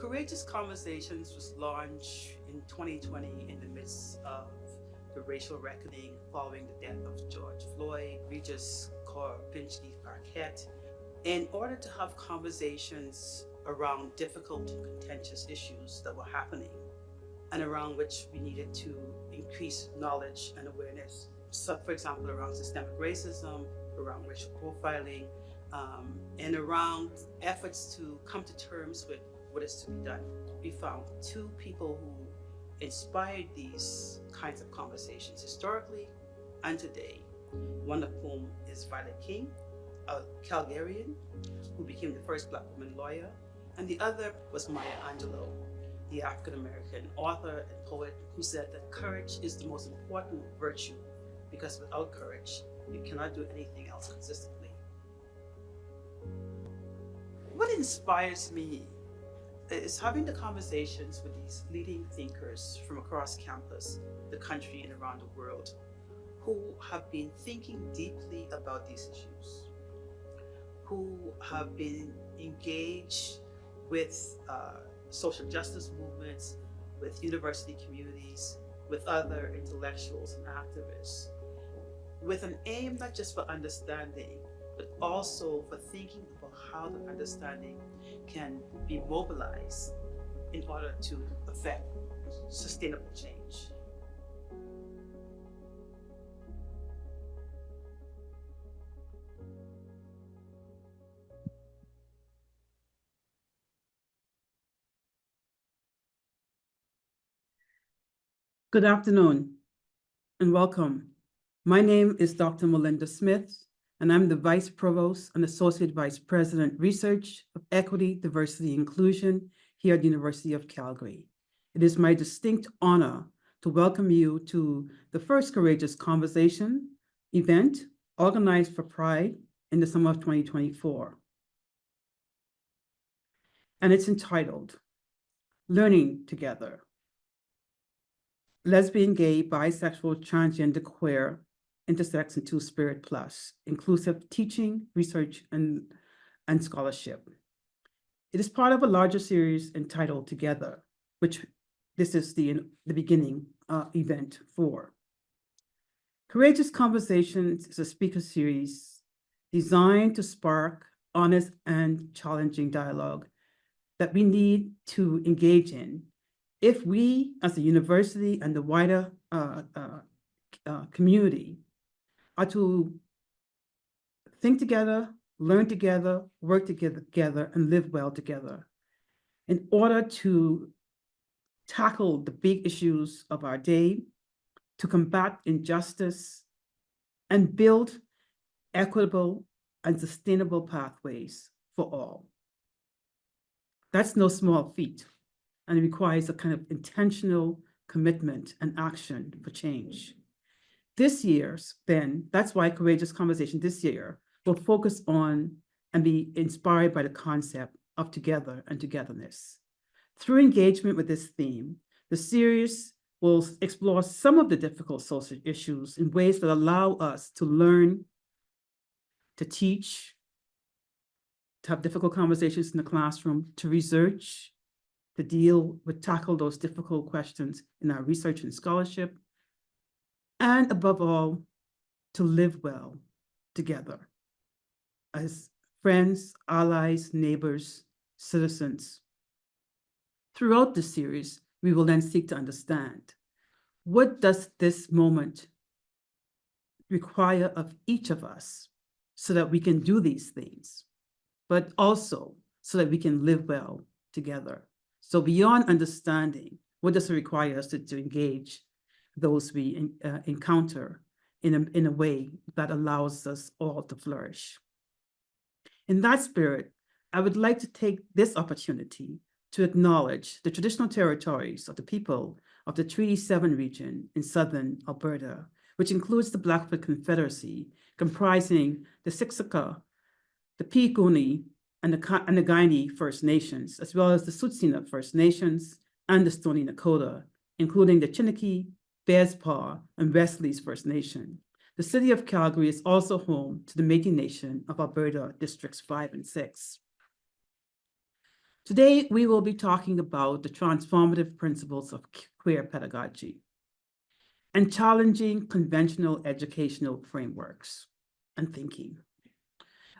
Courageous Conversations was launched in 2020 in the midst of the racial reckoning following the death of George Floyd, Regis Corbinski Paquette, in order to have conversations around difficult and contentious issues that were happening and around which we needed to increase knowledge and awareness. So, for example, around systemic racism, around racial profiling, and around efforts to come to terms with what is to be done. We found two people who inspired these kinds of conversations historically and today. One of whom is Violet King, a Calgarian who became the first Black woman lawyer, and the other was Maya Angelou, the African-American author and poet who said that courage is the most important virtue because without courage, you cannot do anything else consistently. What inspires me is having the conversations with these leading thinkers from across campus, the country, and around the world who have been thinking deeply about these issues, who have been engaged with social justice movements, with university communities, with other intellectuals and activists, with an aim not just for understanding, but also for thinking about how the understanding can be mobilized in order to affect sustainable change. Good afternoon and welcome. My name is Dr. Melinda Smith, and I'm the Vice Provost and Associate Vice President, Research of Equity, Diversity, and Inclusion here at the University of Calgary. It is my distinct honor to welcome you to the first Courageous Conversation event organized for Pride in the summer of 2024. And it's entitled, Learning Together. Lesbian, gay, bisexual, transgender, queer, intersex, and two-spirit plus, inclusive teaching, research, and scholarship. It is part of a larger series entitled Together, which this is the beginning event for. Courageous Conversations is a speaker series designed to spark honest and challenging dialogue that we need to engage in if we, as a university and the wider community, are to think together, learn together, work together, and live well together in order to tackle the big issues of our day, to combat injustice, and build equitable and sustainable pathways for all. That's no small feat, and it requires a kind of intentional commitment and action for change. This year's, then, that's why Courageous Conversation this year will focus on and be inspired by the concept of together and togetherness. Through engagement with this theme, the series will explore some of the difficult social issues in ways that allow us to learn, to teach, to have difficult conversations in the classroom, to research, to tackle those difficult questions in our research and scholarship, and above all, to live well together as friends, allies, neighbors, citizens. Throughout the series, we will then seek to understand, what does this moment require of each of us so that we can do these things, but also so that we can live well together. So beyond understanding, what does it require us to engage those we encounter in a way that allows us all to flourish? In that spirit, I would like to take this opportunity to acknowledge the traditional territories of the people of the Treaty 7 region in southern Alberta, which includes the Blackfoot Confederacy, comprising the Siksika, the Piikani, and the Kainai First Nations, as well as the Tsuut'ina First Nations and the Stoney Nakoda, including the Chiniki, Bearspaw, and Wesley's First Nation. The city of Calgary is also home to the Métis Nation of Alberta, Districts 5 and 6. Today, we will be talking about the transformative principles of queer pedagogy and challenging conventional educational frameworks and thinking.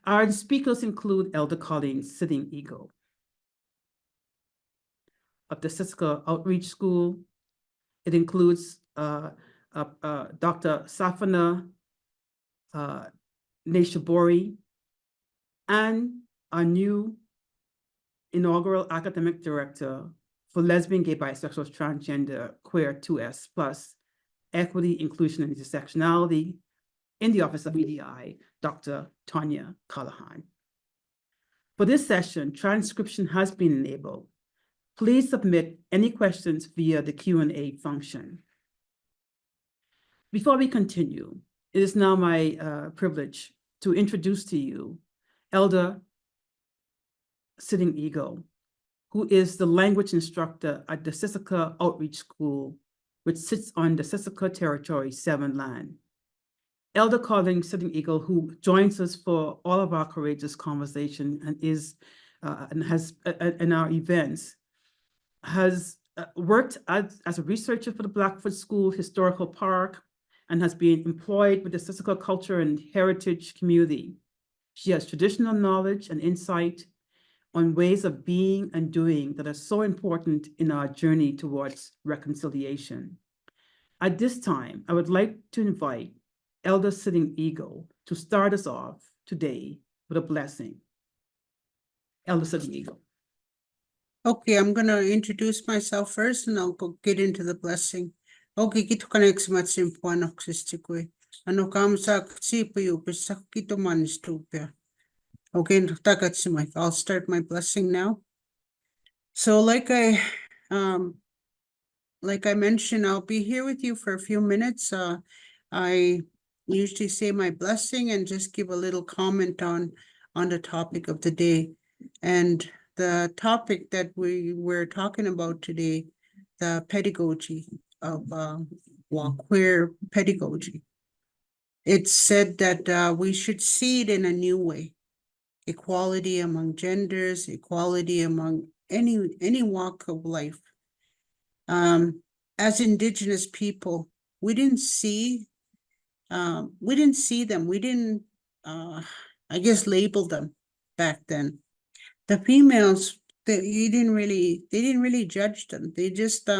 Our speakers include Elder Colleen Sitting Eagle of the Siska Outreach School. It includes Dr. Safaneh Neyshabouri and our new inaugural academic director for lesbian, gay, bisexual, transgender, queer 2S plus equity, inclusion, and intersectionality in the Office of EDI, Dr. Tanya Callahan. For this session, transcription has been enabled. Please submit any questions via the Q&A function. Before we continue, it is now my privilege to introduce to you Elder Sitting Eagle, who is the language instructor at the Siska Outreach School, which sits on the Siska Territory 7 land. Elder Colleen Sitting Eagle, who joins us for all of our courageous conversation and is and has in our events, has worked as a researcher for the Blackfoot School Historical Park and has been employed with the Siska culture and heritage community. She has traditional knowledge and insight on ways of being and doing that are so important in our journey towards reconciliation. At this time, I would like to invite Elder Sitting Eagle to start us off today with a blessing. Elder Sitting Eagle. Okay, I'm going to introduce myself first and I'll go get into the blessing. Okay, kito connects much in point of Christikwe. Ano kam sa ksipa yu pisa kito man stupia. Okay, I'll start my blessing now. So like I mentioned, I'll be here with you for a few minutes. I usually say my blessing and just give a little comment on the topic of the day. And the topic that we're talking about today, the pedagogy of queer pedagogy. It's said that we should see it in a new way. Equality among genders, equality among any walk of life. As Indigenous people, we didn't see them. We didn't, I guess, label them back then. The females, they didn't really judge them. They just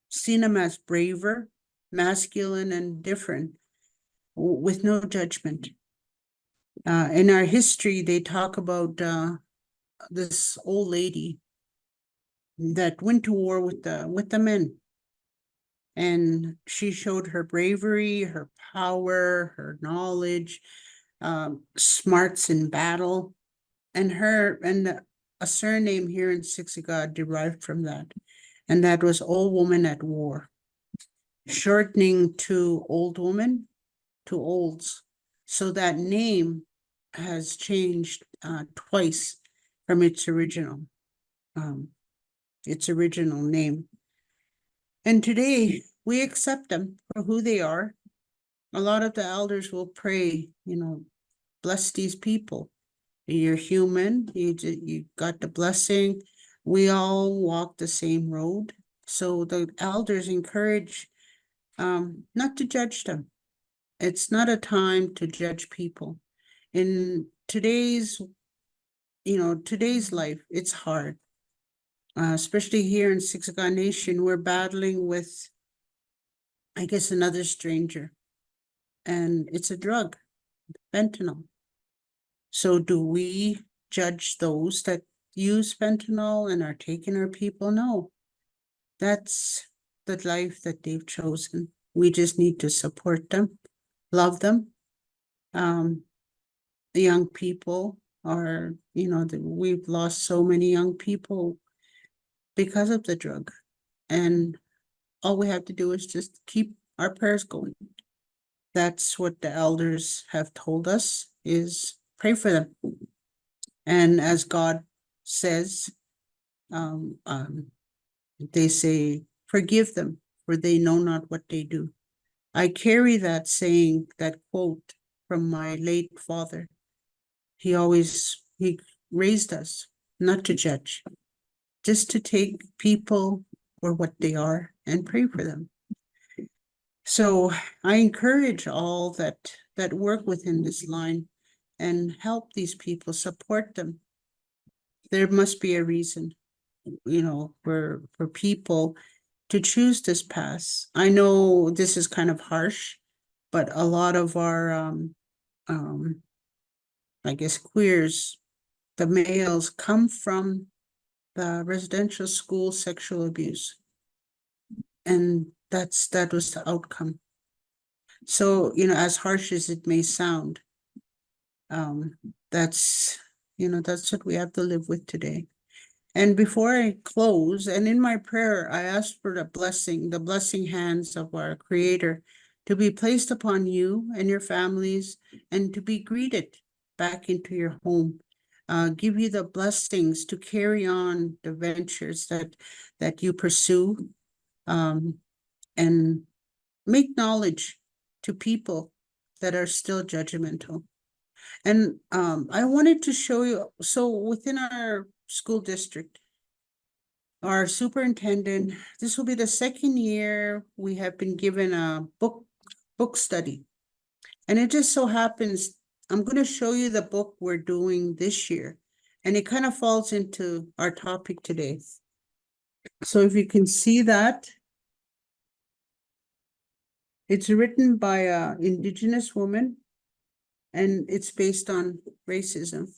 seen them as braver, masculine, and different, with no judgment. In our history, they talk about this old lady that went to war with the men. And she showed her bravery, her power, her knowledge, smarts in battle. And a surname here in Siksika derived from that. And that was Old Woman at War, shortening to Old Woman to Olds. So that name has changed twice from its original name. And today we accept them for who they are. A lot of the elders will pray, bless these people. You're human, you got the blessing. We all walk the same road. So the elders encourage not to judge them. It's not a time to judge people. In today's life, it's hard. Especially here in Siksika Nation, we're battling with, I guess, another stranger. And it's a drug, fentanyl. So do we judge those that use fentanyl and are taking our people? No. That's the life that they've chosen. We just need to support them, love them. The young people are, we've lost so many young people because of the drug. And all we have to do is just keep our prayers going. That's what the elders have told us, is pray for them. And as God says, they say, forgive them, for they know not what they do. I carry that saying, that quote from my late father. He raised us not to judge, just to take people for what they are and pray for them. So I encourage all that work within this line and help these people, support them. There must be a reason, for people to choose this path. I know this is kind of harsh, but a lot of our I guess queers, the males, come from the residential school sexual abuse. And that was the outcome. So, as harsh as it may sound, that's what we have to live with today. And before I close, and in my prayer, I ask for the blessing hands of our Creator to be placed upon you and your families, and to be greeted back into your home. Give you the blessings to carry on the ventures that you pursue, and make knowledge to people that are still judgmental. And I wanted to show you, so within our school district, our superintendent, this will be the second year we have been given a book study. And it just so happens, I'm going to show you the book we're doing this year. And it kind of falls into our topic today. So if you can see that, it's written by an Indigenous woman, and it's based on racism.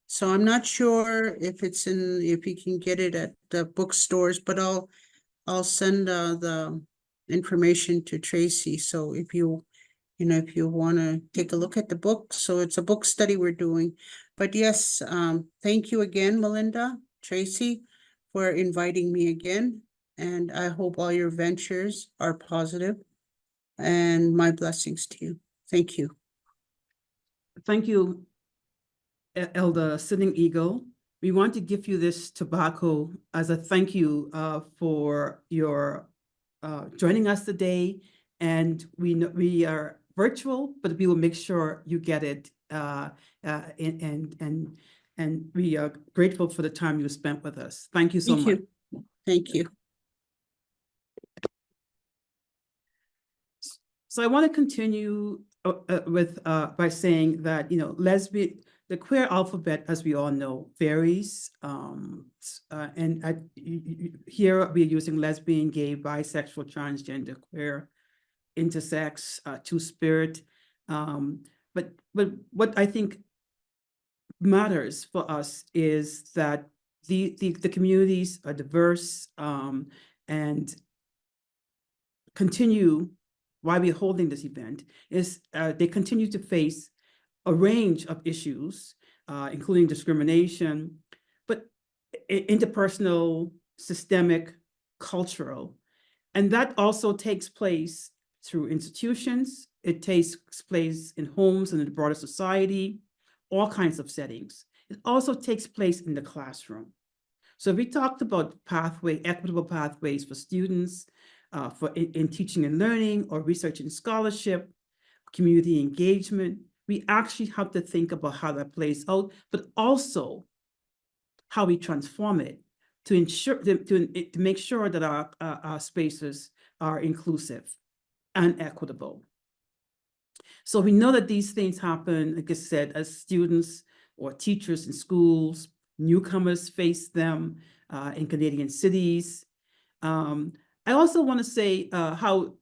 So I'm not sure if you can get it at the bookstores, but I'll send the information to Tracy. So if you want to take a look at the book, so it's a book study we're doing. But yes, thank you again, Melinda, Tracy, for inviting me again. And I hope all your ventures are positive, and my blessings to you. Thank you. Thank you, Elder Sitting Eagle. We want to give you this tobacco as a thank you for your joining us today. And we are virtual, but we will make sure you get it. And we are grateful for the time you spent with us. Thank you so much. Thank you. So I want to continue with by saying that the queer alphabet, as we all know, varies. Here we're using lesbian, gay, bisexual, transgender, queer, intersex, two-spirit. But what I think matters for us is that the communities are diverse, and continue. Why we're holding this event is they continue to face a range of issues, including discrimination, but interpersonal, systemic, cultural. And that also takes place through institutions. It takes place in homes and in the broader society, all kinds of settings. It also takes place in the classroom. So we talked about equitable pathways for students, in teaching and learning, or research and scholarship, community engagement. We actually have to think about how that plays out, but also how we transform it to ensure to make sure that our spaces are inclusive and equitable. So we know that these things happen, like I said, as students or teachers in schools, newcomers face them in Canadian cities. I also want to say how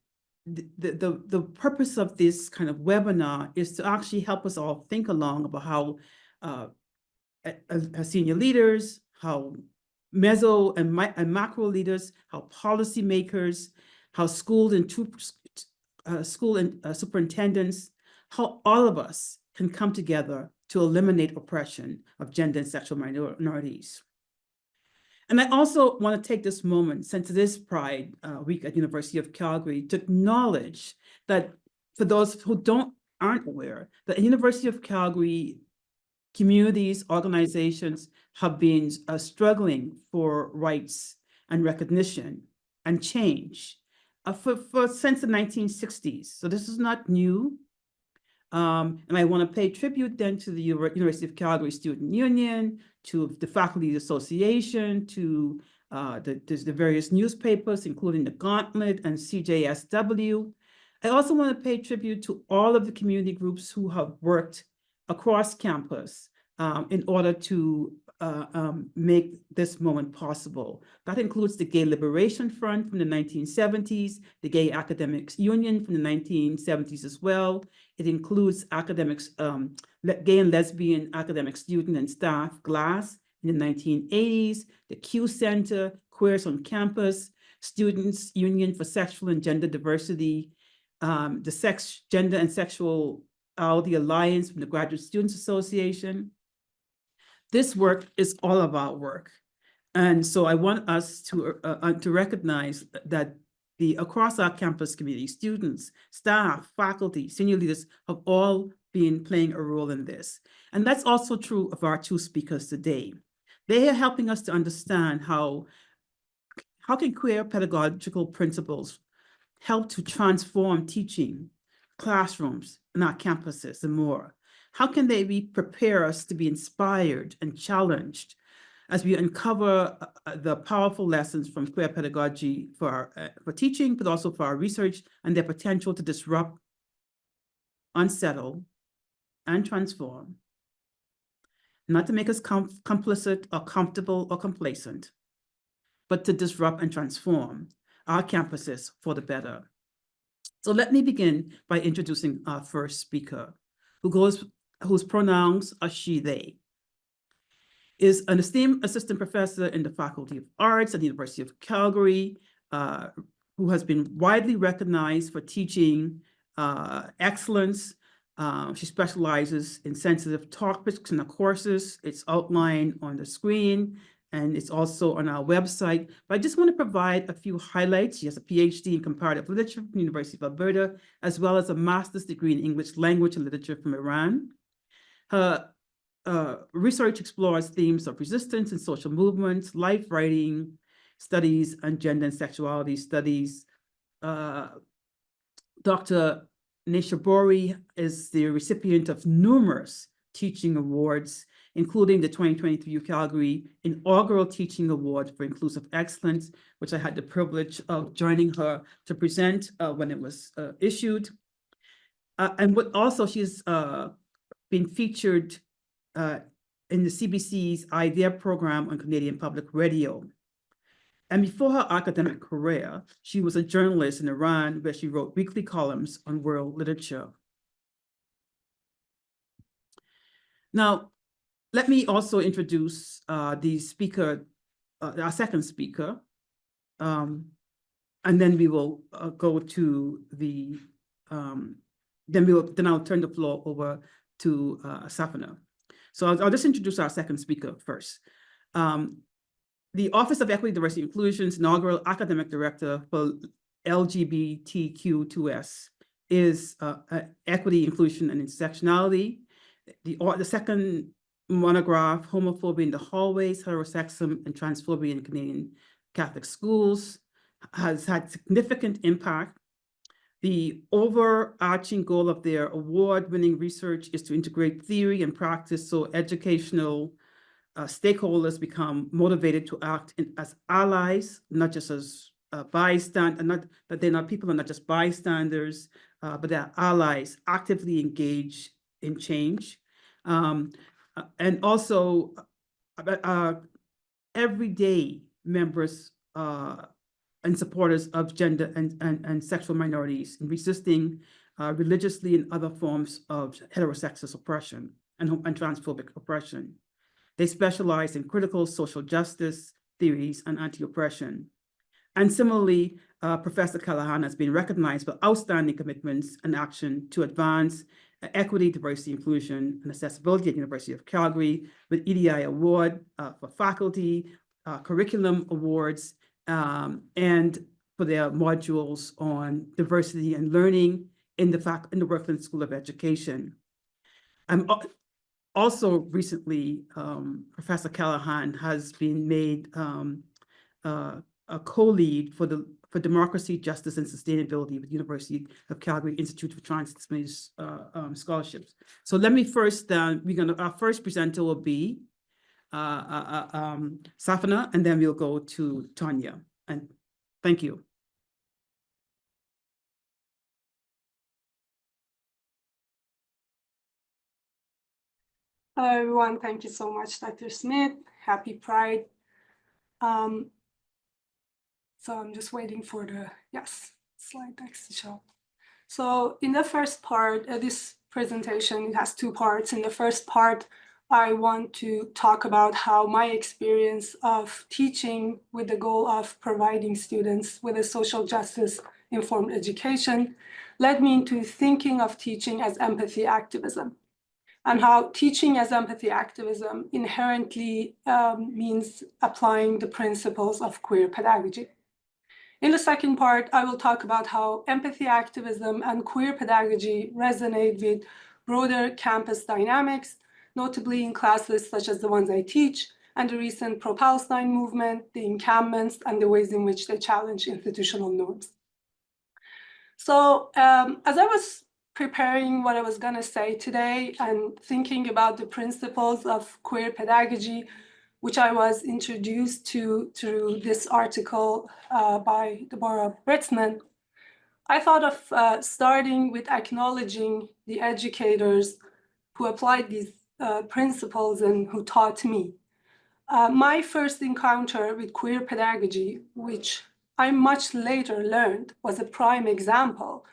the purpose of this kind of webinar is to actually help us all think along about how as senior leaders, how meso and macro leaders, how policymakers, how school and superintendents, how all of us can come together to eliminate oppression of gender and sexual minorities. And I also want to take this moment, since it is Pride Week at University of Calgary, to acknowledge that for those who aren't aware, that at University of Calgary, communities, organizations have been struggling for rights and recognition and change since the 1960s. So this is not new. And I want to pay tribute then to the University of Calgary Student Union, to the Faculty Association, to the various newspapers, including the Gauntlet and CJSW. I also want to pay tribute to all of the community groups who have worked across campus in order to make this moment possible. That includes the Gay Liberation Front from the 1970s, the Gay Academics Union from the 1970s as well. It includes academics, gay and lesbian academic student and staff, GLASS, in the 1980s, the Q Center, Queers on Campus, Students Union for Sexual and Gender Diversity, the Gender and Sexuality Alliance from the Graduate Students Association. This work is all of our work. And so I want us to recognize that across our campus community, students, staff, faculty, senior leaders have all been playing a role in this. And that's also true of our two speakers today. They are helping us to understand how can queer pedagogical principles help to transform teaching, classrooms, and our campuses and more. How can they prepare us to be inspired and challenged as we uncover the powerful lessons from queer pedagogy for teaching, but also for our research and their potential to disrupt, unsettle, and transform, not to make us complicit or comfortable or complacent, but to disrupt and transform our campuses for the better. So let me begin by introducing our first speaker, whose pronouns are she, they. Is an esteemed assistant professor in the Faculty of Arts at the University of Calgary, who has been widely recognized for teaching excellence. She specializes in sensitive topics in the courses. It's outlined on the screen, and it's also on our website. But I just want to provide a few highlights. She has a PhD in comparative literature from the University of Alberta, as well as a master's degree in English language and literature from Iran. Her research explores themes of resistance and social movements, life writing studies, and gender and sexuality studies. Dr. Neyshabouri is the recipient of numerous teaching awards, including the 2023 UCalgary Inaugural Teaching Award for Inclusive Excellence, which I had the privilege of joining her to present when it was issued. And also she's been featured in the CBC's IDEA program on Canadian Public Radio. And before her academic career, she was a journalist in Iran, where she wrote weekly columns on world literature. Now, let me also introduce the speaker, our second speaker, and then we will go to the, then I'll turn the floor over to Safaneh. So I'll just introduce our second speaker first. The Office of Equity, Diversity, and Inclusion's inaugural academic director for LGBTQ2S is Equity, Inclusion, and Intersectionality. The second monograph, Homophobia in the Hallways, Heterosexism and Transphobia in Canadian Catholic Schools, has had significant impact. The overarching goal of their award-winning research is to integrate theory and practice so educational stakeholders become motivated to act as allies, not just as bystanders, not that people are not just bystanders, but they're allies, actively engage in change. And also everyday members and supporters of gender and sexual minorities in resisting religiously and other forms of heterosexist oppression and transphobic oppression. They specialize in critical social justice theories and anti-oppression. And similarly, Professor Callahan has been recognized for outstanding commitments and action to advance equity, diversity, inclusion, and accessibility at the University of Calgary with EDI Award for faculty, curriculum awards, and for their modules on diversity and learning in the Brooklyn School of Education. Also recently, Professor Callahan has been made a co-lead for Democracy, Justice, and Sustainability with the University of Calgary Institute for Transdisciplinary Scholarships. So let me first, our first presenter will be Safaneh, and then we'll go to Tanya. And thank you. Hello, everyone. Thank you so much, Dr. Smith. Happy Pride. So I'm just waiting for the, slide next to show. So in the first part of this presentation, it has two parts. In the first part, I want to talk about how my experience of teaching with the goal of providing students with a social justice informed education led me into thinking of teaching as empathy activism, and how teaching as empathy activism inherently means applying the principles of queer pedagogy. In the second part, I will talk about how empathy activism and queer pedagogy resonate with broader campus dynamics, notably in classes such as the ones I teach, and the recent pro-Palestine movement, the encampments, and the ways in which they challenge institutional norms. So as I was preparing what I was going to say today and thinking about the principles of queer pedagogy, which I was introduced to through this article by Deborah Britzman, I thought of starting with acknowledging the educators who applied these principles and who taught me. My first encounter with queer pedagogy, which I much later learned was a prime example,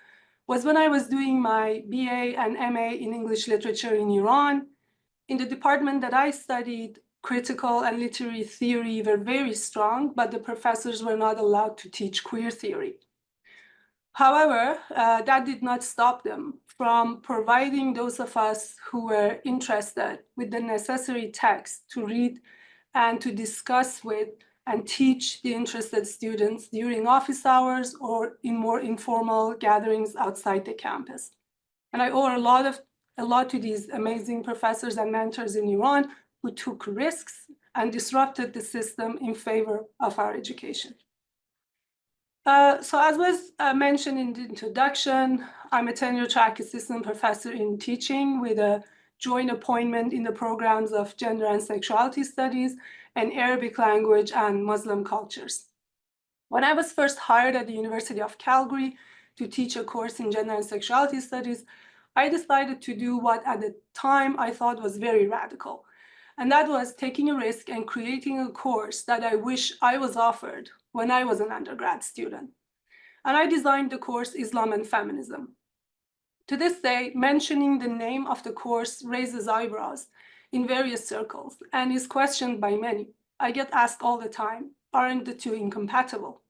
was when I was doing my BA and MA in English literature in Iran. In the department that I studied, critical and literary theory were very strong, but the professors were not allowed to teach queer theory. However, that did not stop them from providing those of us who were interested with the necessary text to read and to discuss with and teach the interested students during office hours or in more informal gatherings outside the campus. And I owe a lot to these amazing professors and mentors in Iran who took risks and disrupted the system in favor of our education. So as was mentioned in the introduction, I'm a tenure-track assistant professor in teaching with a joint appointment in the programs of gender and sexuality studies and Arabic language and Muslim cultures. When I was first hired at the University of Calgary to teach a course in gender and sexuality studies, I decided to do what at the time I thought was very radical. And that was taking a risk and creating a course that I wish I was offered when I was an undergrad student. And I designed the course Islam and Feminism. To this day, mentioning the name of the course raises eyebrows in various circles and is questioned by many. I get asked all the time, aren't the two incompatible?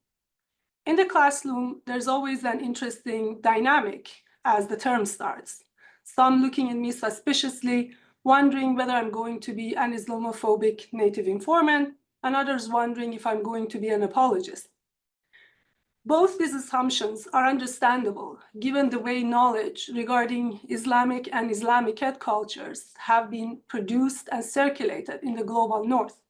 In the classroom, there's always an interesting dynamic as the term starts. Some looking at me suspiciously, wondering whether I'm going to be an Islamophobic native informant, and others wondering if I'm going to be an apologist. Both these assumptions are understandable, given the way knowledge regarding Islamic and Islamicate cultures have been produced and circulated in the global north.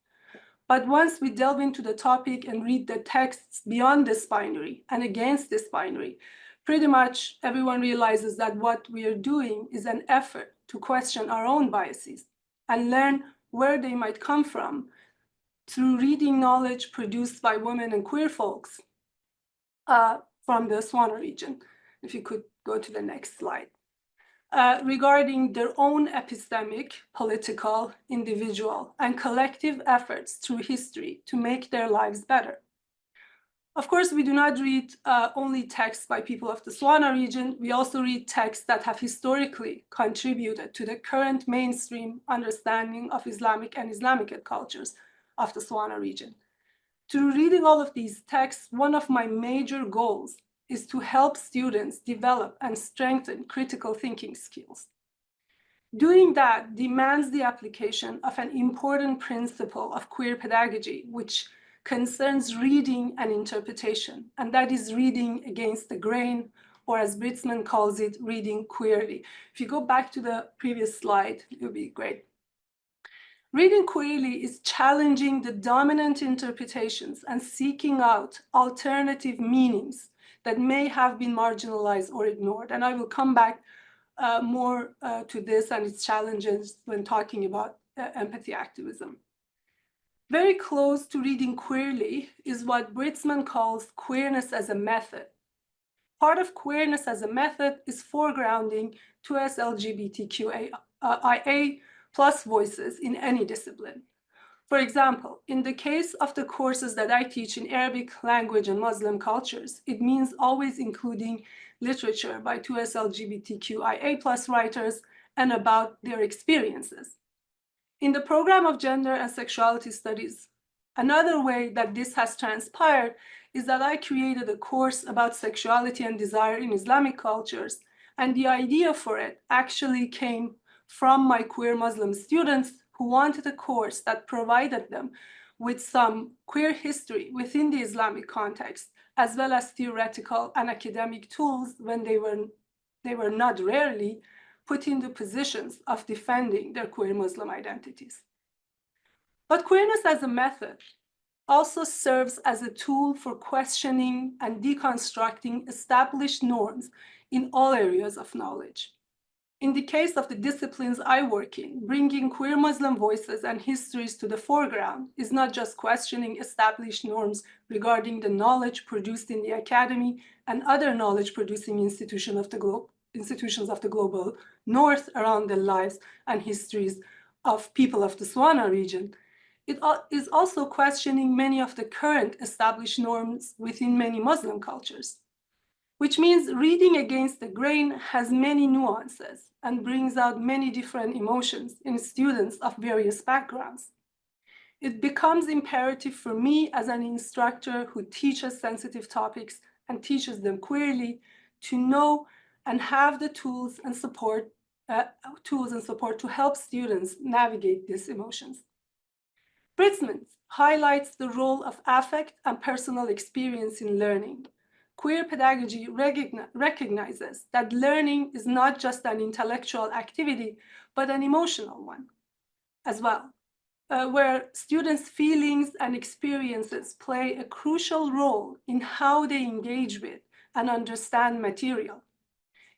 But once we delve into the topic and read the texts beyond this binary and against this binary, pretty much everyone realizes that what we are doing is an effort to question our own biases and learn where they might come from through reading knowledge produced by women and queer folks from the Safaneh region. If you could go to the next slide. Regarding their own epistemic, political, individual, and collective efforts through history to make their lives better. Of course, we do not read only texts by people of the Safaneh region. We also read texts that have historically contributed to the current mainstream understanding of Islamic and Islamicate cultures of the Safaneh region. Through reading all of these texts, one of my major goals is to help students develop and strengthen critical thinking skills. Doing that demands the application of an important principle of queer pedagogy, which concerns reading and interpretation, and that is reading against the grain, or as Britzman calls it, reading queerly. If you go back to the previous slide, it would be great. Reading queerly is challenging the dominant interpretations and seeking out alternative meanings that may have been marginalized or ignored. And I will come back more to this and its challenges when talking about empathy activism. Very close to reading queerly is what Britzman calls queerness as a method. Part of queerness as a method is foregrounding 2S LGBTQIA plus voices in any discipline. For example, in the case of the courses that I teach in Arabic language and Muslim cultures, it means always including literature by 2S LGBTQIA plus writers and about their experiences. In the program of gender and sexuality studies, another way that this has transpired is that I created a course about sexuality and desire in Islamic cultures, and the idea for it actually came from my queer Muslim students who wanted a course that provided them with some queer history within the Islamic context, as well as theoretical and academic tools when they were not rarely put into positions of defending their queer Muslim identities. But queerness as a method also serves as a tool for questioning and deconstructing established norms in all areas of knowledge. In the case of the disciplines I work in, bringing queer Muslim voices and histories to the foreground is not just questioning established norms regarding the knowledge produced in the academy and other knowledge-producing institutions of the global north around the lives and histories of people of the Swana region. It is also questioning many of the current established norms within many Muslim cultures, which means reading against the grain has many nuances and brings out many different emotions in students of various backgrounds. It becomes imperative for me as an instructor who teaches sensitive topics and teaches them queerly to know and have the tools and support to help students navigate these emotions. Britzman highlights the role of affect and personal experience in learning. Queer pedagogy recognizes that learning is not just an intellectual activity, but an emotional one as well, where students' feelings and experiences play a crucial role in how they engage with and understand material.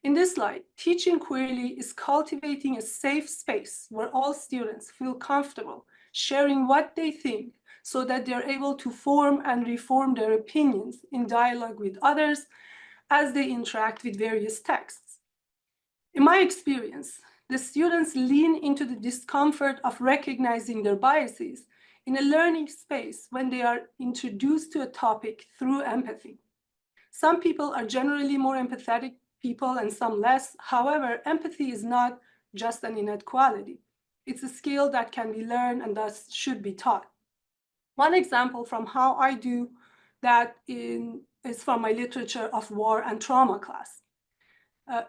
In this light, teaching queerly is cultivating a safe space where all students feel comfortable sharing what they think so that they're able to form and reform their opinions in dialogue with others as they interact with various texts. In my experience, the students lean into the discomfort of recognizing their biases in a learning space when they are introduced to a topic through empathy. Some people are generally more empathetic people and some less. However, empathy is not just an innate quality. It's a skill that can be learned and thus should be taught. One example from how I do that is from my literature of war and trauma class.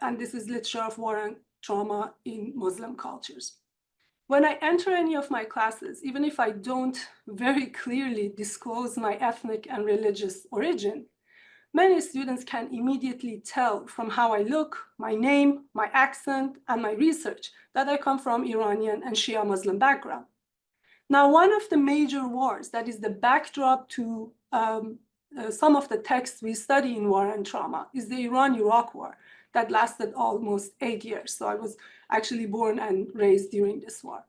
And this is literature of war and trauma in Muslim cultures. When I enter any of my classes, even if I don't very clearly disclose my ethnic and religious origin, many students can immediately tell from how I look, my name, my accent, and my research that I come from Iranian and Shia Muslim background. Now, one of the major wars that is the backdrop to some of the texts we study in war and trauma is the Iran-Iraq war that lasted almost 8 years. So I was actually born and raised during this war.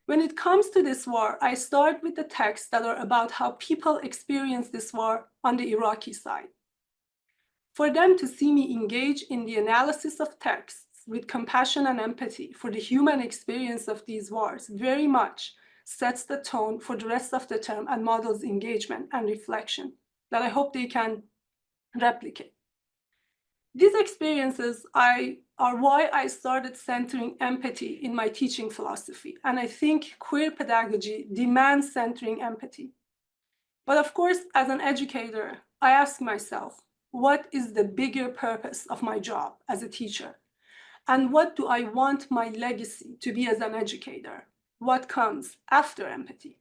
When it comes to this war, I start with the texts that are about how people experience this war on the Iraqi side. For them to see me engage in the analysis of texts with compassion and empathy for the human experience of these wars very much sets the tone for the rest of the term and models engagement and reflection that I hope they can replicate. These experiences are why I started centering empathy in my teaching philosophy, and I think queer pedagogy demands centering empathy. But of course, as an educator, I ask myself, what is the bigger purpose of my job as a teacher? And what do I want my legacy to be as an educator? What comes after empathy?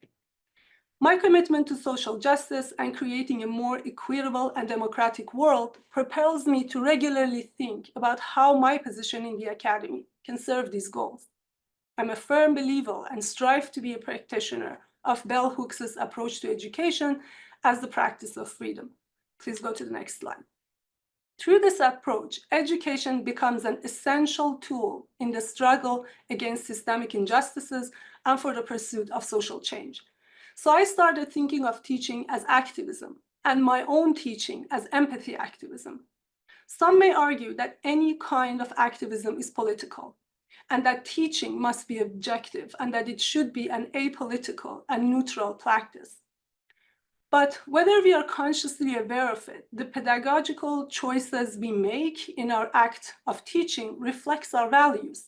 My commitment to social justice and creating a more equitable and democratic world propels me to regularly think about how my position in the academy can serve these goals. I'm a firm believer and strive to be a practitioner of Bell Hooks's approach to education as the practice of freedom. Please go to the next slide. Through this approach, education becomes an essential tool in the struggle against systemic injustices and for the pursuit of social change. So I started thinking of teaching as activism and my own teaching as empathy activism. Some may argue that any kind of activism is political and that teaching must be objective and that it should be an apolitical and neutral practice. But whether we are consciously aware of it, the pedagogical choices we make in our act of teaching reflects our values,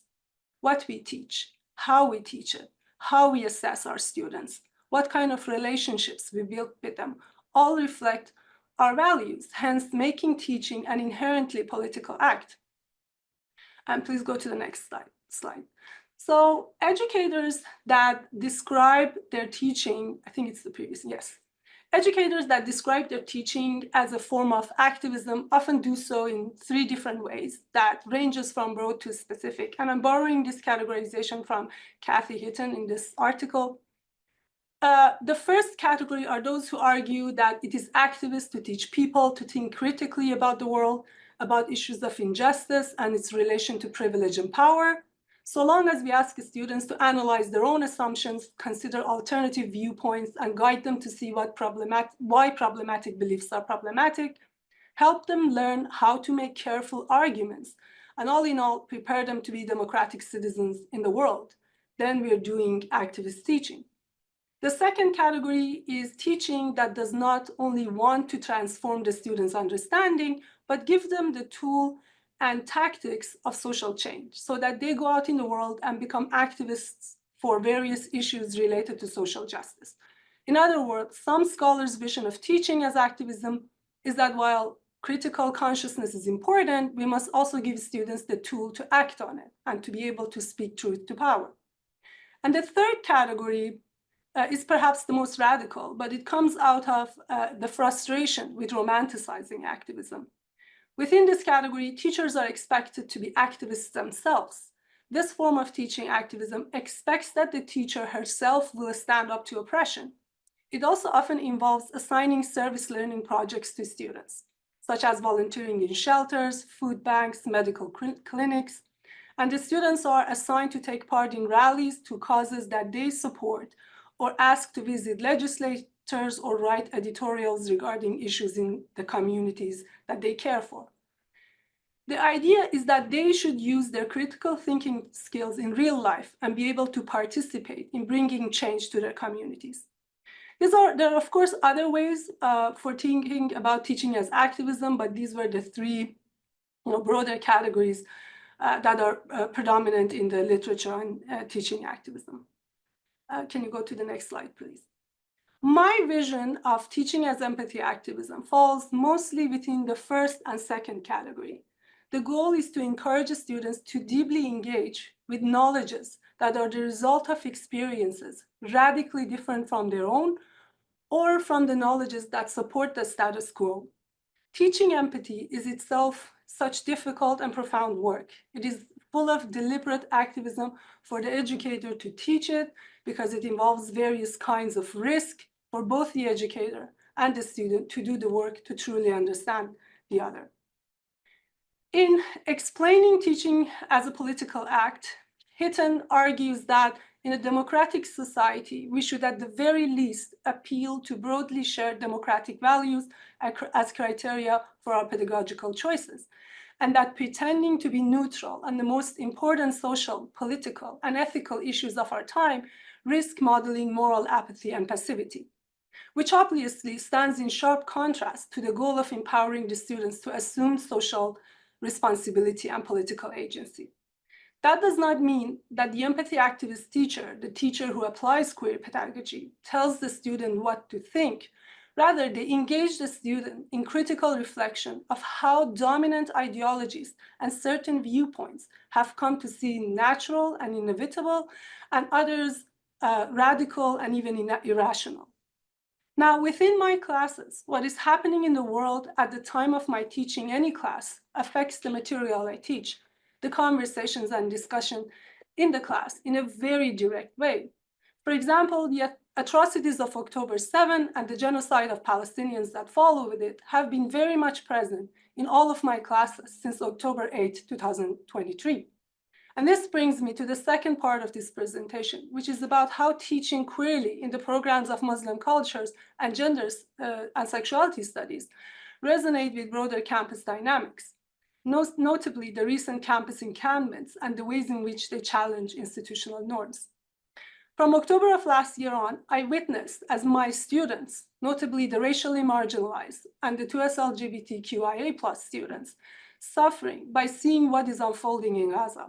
what we teach, how we teach it, how we assess our students, what kind of relationships we build with them, all reflect our values, hence making teaching an inherently political act. And please go to the next slide. So educators that describe their teaching, I think it's the previous, yes. Educators that describe their teaching as a form of activism often do so in 3 different ways that ranges from broad to specific. And I'm borrowing this categorization from Kathy Hitton in this article. The first category are those who argue that it is activist to teach people to think critically about the world, about issues of injustice and its relation to privilege and power, so long as we ask students to analyze their own assumptions, consider alternative viewpoints, and guide them to see why problematic beliefs are problematic, help them learn how to make careful arguments, and all in all, prepare them to be democratic citizens in the world. Then we're doing activist teaching. The second category is teaching that does not only want to transform the students' understanding, but give them the tool and tactics of social change so that they go out in the world and become activists for various issues related to social justice. In other words, some scholars' vision of teaching as activism is that while critical consciousness is important, we must also give students the tool to act on it and to be able to speak truth to power. And the third category is perhaps the most radical, but it comes out of the frustration with romanticizing activism. Within this category, teachers are expected to be activists themselves. This form of teaching activism expects that the teacher herself will stand up to oppression. It also often involves assigning service learning projects to students, such as volunteering in shelters, food banks, medical clinics, and the students are assigned to take part in rallies to causes that they support or asked to visit legislators or write editorials regarding issues in the communities that they care for. The idea is that they should use their critical thinking skills in real life and be able to participate in bringing change to their communities. There are, of course, other ways for thinking about teaching as activism, but these were the 3 broader categories that are predominant in the literature on teaching activism. Can you go to the next slide, please? My vision of teaching as empathy activism falls mostly within the first and second category. The goal is to encourage students to deeply engage with knowledges that are the result of experiences radically different from their own or from the knowledges that support the status quo. Teaching empathy is itself such difficult and profound work. It is full of deliberate activism for the educator to teach it because it involves various kinds of risk for both the educator and the student to do the work to truly understand the other. In explaining teaching as a political act, Hitton argues that in a democratic society, we should at the very least appeal to broadly shared democratic values as criteria for our pedagogical choices, and that pretending to be neutral on the most important social, political, and ethical issues of our time risk modeling moral apathy and passivity, which obviously stands in sharp contrast to the goal of empowering the students to assume social responsibility and political agency. That does not mean that the empathy activist teacher, the teacher who applies queer pedagogy, tells the student what to think. Rather, they engage the student in critical reflection of how dominant ideologies and certain viewpoints have come to seem natural and inevitable, and others radical and even irrational. Now, within my classes, what is happening in the world at the time of my teaching any class affects the material I teach, the conversations and discussion in the class in a very direct way. For example, the atrocities of October 7 and the genocide of Palestinians that follow with it have been very much present in all of my classes since October 8, 2023. And this brings me to the second part of this presentation, which is about how teaching queerly in the programs of Muslim cultures and genders and sexuality studies resonate with broader campus dynamics, notably the recent campus encampments and the ways in which they challenge institutional norms. From October of last year on, I witnessed as my students, notably the racially marginalized and the 2S LGBTQIA+ students, suffering by seeing what is unfolding in Gaza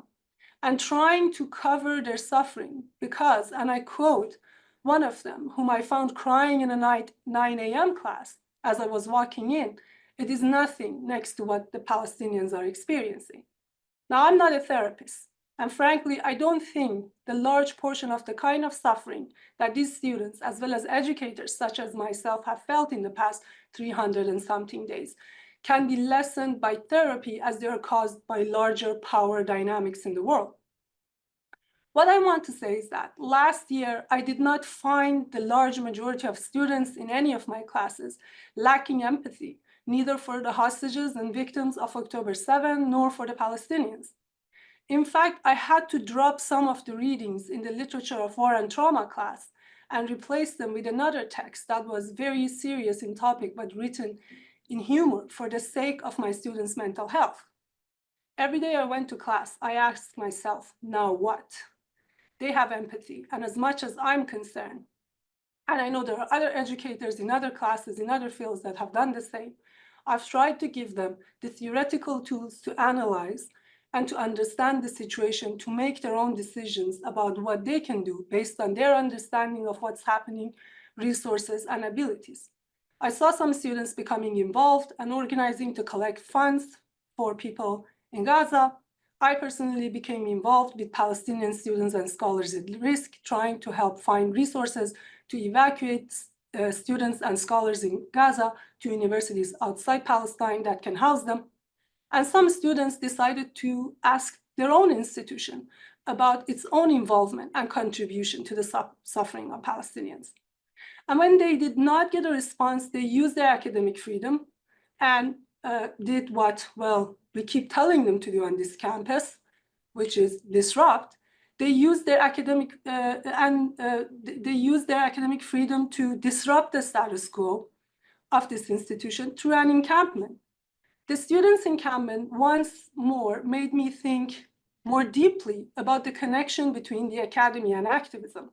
and trying to cover their suffering because, and I quote, one of them, whom I found crying in a 9 a.m. class as I was walking in, it is nothing next to what the Palestinians are experiencing. Now, I'm not a therapist, and frankly, I don't think the large portion of the kind of suffering that these students, as well as educators such as myself, have felt in the past 300 and something days can be lessened by therapy as they are caused by larger power dynamics in the world. What I want to say is that last year, I did not find the large majority of students in any of my classes lacking empathy, neither for the hostages and victims of October 7, nor for the Palestinians. In fact, I had to drop some of the readings in the literature of war and trauma class and replace them with another text that was very serious in topic, but written in humor for the sake of my students' mental health. Every day I went to class, I asked myself, now what? They have empathy, and as much as I'm concerned, and I know there are other educators in other classes, in other fields that have done the same, I've tried to give them the theoretical tools to analyze and to understand the situation, to make their own decisions about what they can do based on their understanding of what's happening, resources, and abilities. I saw some students becoming involved and organizing to collect funds for people in Gaza. I personally became involved with Palestinian students and scholars at risk, trying to help find resources to evacuate students and scholars in Gaza to universities outside Palestine that can house them. And some students decided to ask their own institution about its own involvement and contribution to the suffering of Palestinians. And when they did not get a response, they used their academic freedom and did what, well, we keep telling them to do on this campus, which is disrupt. They used their academic freedom to disrupt the status quo of this institution through an encampment. The students' encampment once more made me think more deeply about the connection between the academy and activism.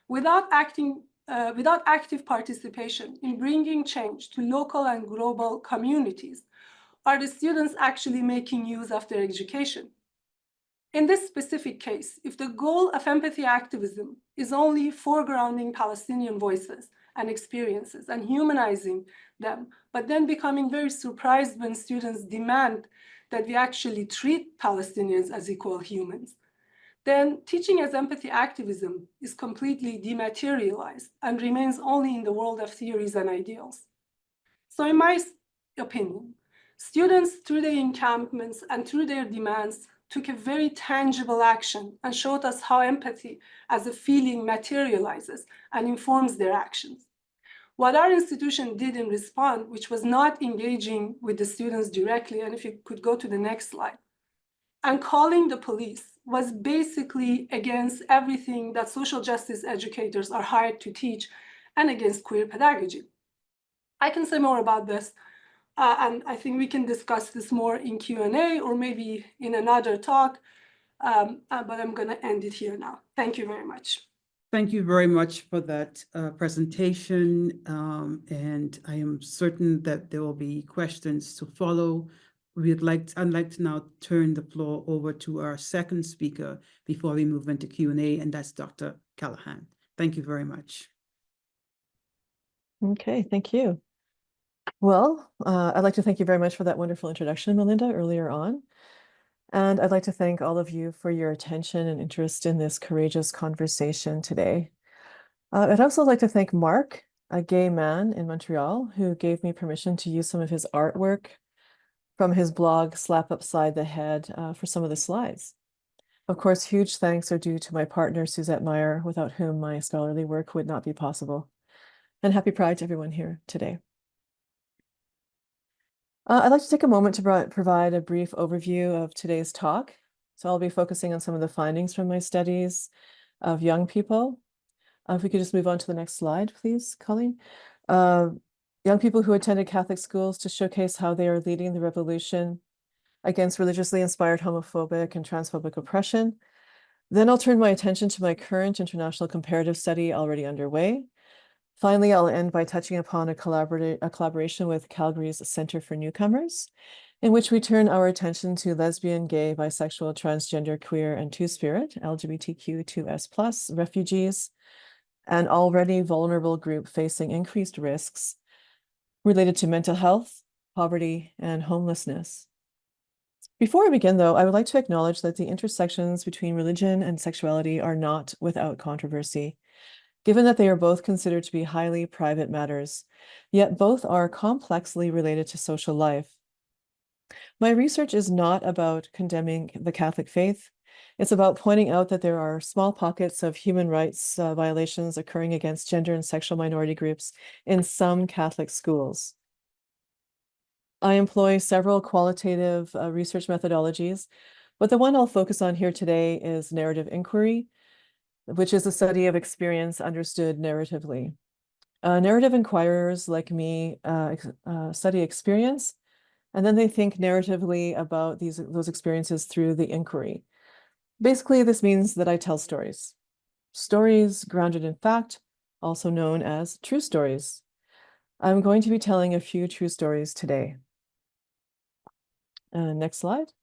Without active participation in bringing change to local and global communities, are the students actually making use of their education? In this specific case, if the goal of empathy activism is only foregrounding Palestinian voices and experiences and humanizing them, but then becoming very surprised when students demand that we actually treat Palestinians as equal humans, then teaching as empathy activism is completely dematerialized and remains only in the world of theories and ideals. So in my opinion, students through their encampments and through their demands took a very tangible action and showed us how empathy as a feeling materializes and informs their actions. What our institution did in response, which was not engaging with the students directly, and if you could go to the next slide, and calling the police, was basically against everything that social justice educators are hired to teach and against queer pedagogy. I can say more about this, and I think we can discuss this more in Q&A or maybe in another talk, but I'm going to end it here now. Thank you very much. Thank you very much for that presentation, and I am certain that there will be questions to follow. I'd like to now turn the floor over to our second speaker before we move into Q&A, and that's Dr. Callahan. Thank you very much. Okay, thank you. Well, I'd like to thank you very much for that wonderful introduction, Melinda, earlier on. And I'd like to thank all of you for your attention and interest in this courageous conversation today. I'd also like to thank Mark, a gay man in Montreal, who gave me permission to use some of his artwork from his blog, Slap Upside the Head, for some of the slides. Of course, huge thanks are due to my partner, Suzette Meyer, without whom my scholarly work would not be possible. And happy Pride to everyone here today. I'd like to take a moment to provide a brief overview of today's talk. So I'll be focusing on some of the findings from my studies of young people. If we could just move on to the next slide, please, Colleen. Young people who attended Catholic schools to showcase how they are leading the revolution against religiously inspired homophobic and transphobic oppression. Then I'll turn my attention to my current international comparative study already underway. Finally, I'll end by touching upon a collaboration with Calgary's Center for Newcomers, in which we turn our attention to lesbian, gay, bisexual, transgender, queer, and two-spirit, LGBTQ2S+, refugees, an already vulnerable group facing increased risks related to mental health, poverty, and homelessness. Before I begin, though, I would like to acknowledge that the intersections between religion and sexuality are not without controversy, given that they are both considered to be highly private matters, yet both are complexly related to social life. My research is not about condemning the Catholic faith. It's about pointing out that there are small pockets of human rights violations occurring against gender and sexual minority groups in some Catholic schools. I employ several qualitative research methodologies, but the one I'll focus on here today is narrative inquiry, which is a study of experience understood narratively. Narrative inquirers like me study experience, and then they think narratively about those experiences through the inquiry. Basically, this means that I tell stories. Stories grounded in fact, also known as true stories. I'm going to be telling a few true stories today. Next slide.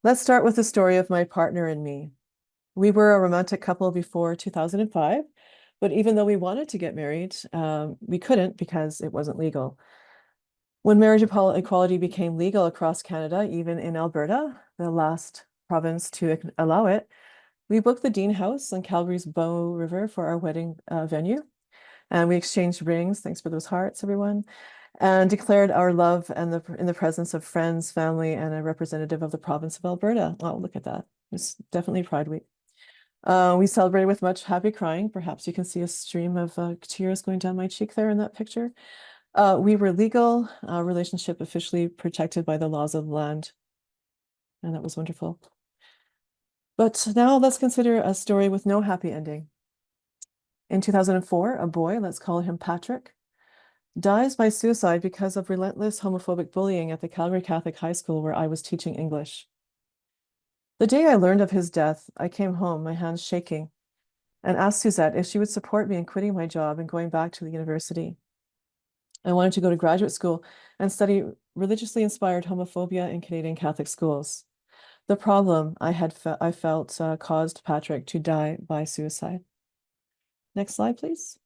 Let's start with the story of my partner and me. We were a romantic couple before 2005, but even though we wanted to get married, we couldn't because it wasn't legal. When marriage equality became legal across Canada, even in Alberta, the last province to allow it, we booked the Dean House on Calgary's Bow River for our wedding venue. And we exchanged rings, thanks for those hearts, everyone, and declared our love in the presence of friends, family, and a representative of the province of Alberta. Oh, look at that. It's definitely Pride Week. We celebrated with much happy crying. Perhaps you can see a stream of tears going down my cheek there in that picture. We were legal, relationship officially protected by the laws of the land. And that was wonderful. But now let's consider a story with no happy ending. In 2004, a boy, let's call him Patrick, dies by suicide because of relentless homophobic bullying at the Calgary Catholic High School where I was teaching English. The day I learned of his death, I came home, my hands shaking, and asked Suzette if she would support me in quitting my job and going back to the university. I wanted to go to graduate school and study religiously inspired homophobia in Canadian Catholic schools. The problem I felt caused Patrick to die by suicide. Next slide, please.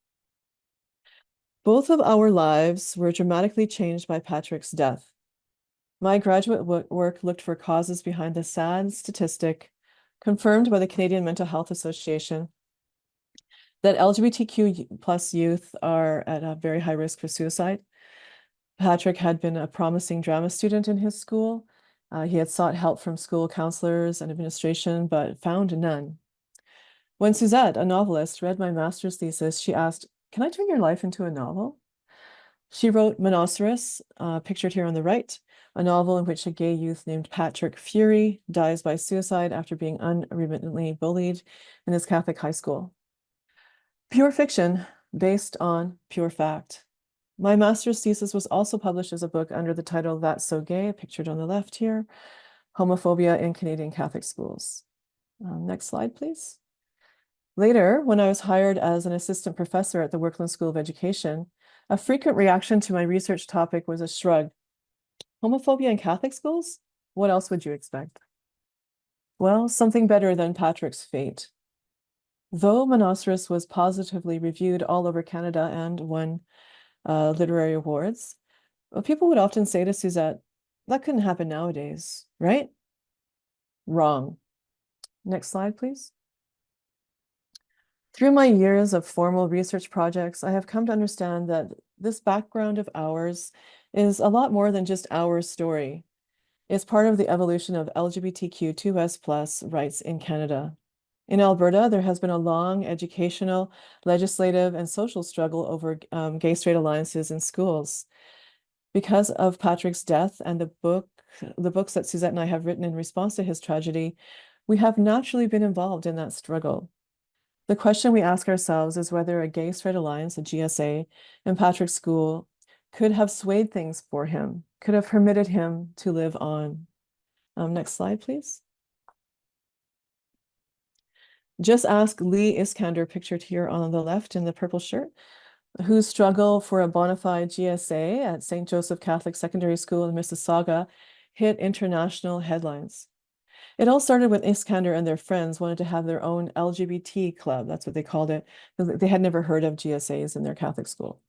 Both of our lives were dramatically changed by Patrick's death. My graduate work looked for causes behind the sad statistic, confirmed by the Canadian Mental Health Association, that LGBTQ plus youth are at a very high risk for suicide. Patrick had been a promising drama student in his school. He had sought help from school counselors and administration, but found none. When Suzette, a novelist, read my master's thesis, she asked, "Can I turn your life into a novel?" She wrote Monoceros, pictured here on the right, a novel in which a gay youth named Patrick Fury dies by suicide after being unremittingly bullied in his Catholic high school. Pure fiction based on pure fact. My master's thesis was also published as a book under the title That's So Gay, pictured on the left here, Homophobia in Canadian Catholic Schools. Next slide, please. Later, when I was hired as an assistant professor at the Workland School of Education, a frequent reaction to my research topic was a shrug. Homophobia in Catholic schools? What else would you expect? Well, something better than Patrick's fate. Though Monoceros was positively reviewed all over Canada and won literary awards, people would often say to Suzette, "That couldn't happen nowadays, right?" Wrong. Next slide, please. Through my years of formal research projects, I have come to understand that this background of ours is a lot more than just our story. It's part of the evolution of LGBTQ2S+ rights in Canada. In Alberta, there has been a long educational, legislative, and social struggle over gay-straight alliances in schools. Because of Patrick's death and the books that Suzette and I have written in response to his tragedy, We have naturally been involved in that struggle. The question we ask ourselves is whether a Gay Straight Alliance, a GSA, in Patrick's school could have swayed things for him, could have permitted him to live on. Next slide, please. Just ask Lee Iskander, pictured here on the left in the purple shirt, whose struggle for a bona fide GSA at St. Joseph Catholic Secondary School in Mississauga hit international headlines. It all started with Iskander and their friends wanted to have their own LGBT club. That's what they called it. They had never heard of GSAs in their Catholic school.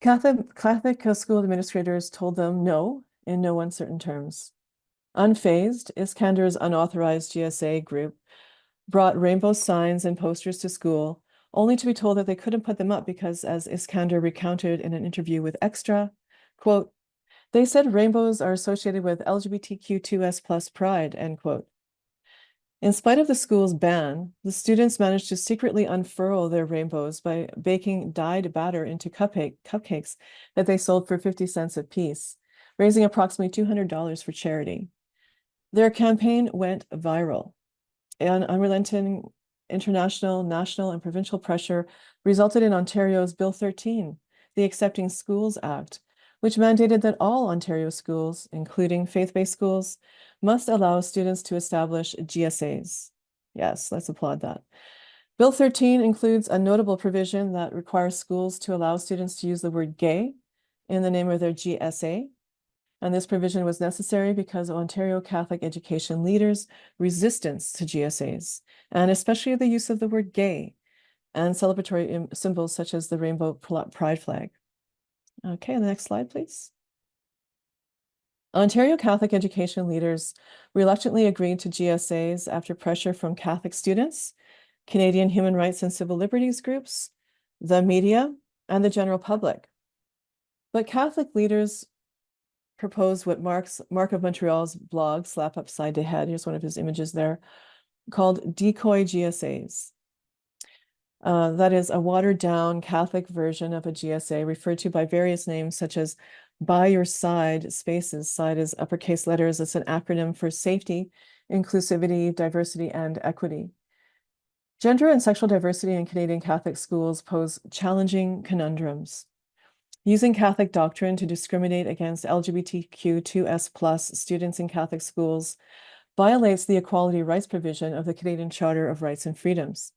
Catholic school administrators told them no in no uncertain terms. Unfazed, Iskander's unauthorized GSA group brought rainbow signs and posters to school, only to be told that they couldn't put them up because, as Iskander recounted in an interview with Extra, quote, they said rainbows are associated with LGBTQ2S plus pride, end quote. In spite of the school's ban, the students managed to secretly unfurl their rainbows by baking dyed batter into cupcakes that they sold for 50 cents a piece, raising approximately $200 for charity. Their campaign went viral. And unrelenting international, national, and provincial pressure resulted in Ontario's Bill 13, the Accepting Schools Act, which mandated that all Ontario schools, including faith-based schools, must allow students to establish GSAs. Yes, let's applaud that. Bill 13 includes a notable provision that requires schools to allow students to use the word gay in the name of their GSA. And this provision was necessary because of Ontario Catholic education leaders' resistance to GSAs, and especially the use of the word gay and celebratory symbols such as the rainbow pride flag. Okay, the next slide, please. Ontario Catholic education leaders reluctantly agreed to GSAs after pressure from Catholic students, Canadian human rights and civil liberties groups, the media, and the general public. But Catholic leaders proposed what Mark of Montreal's blog, Slap Upside the Head, here's one of his images there, called decoy GSAs. That is a watered down Catholic version of a GSA referred to by various names such as By Your Side, spaces, side is uppercase letters. It's an acronym for safety, inclusivity, diversity, and equity. Gender and sexual diversity in Canadian Catholic schools pose challenging conundrums. Using Catholic doctrine to discriminate against LGBTQ2S plus students in Catholic schools violates the equality rights provision of the Canadian Charter of Rights and Freedoms.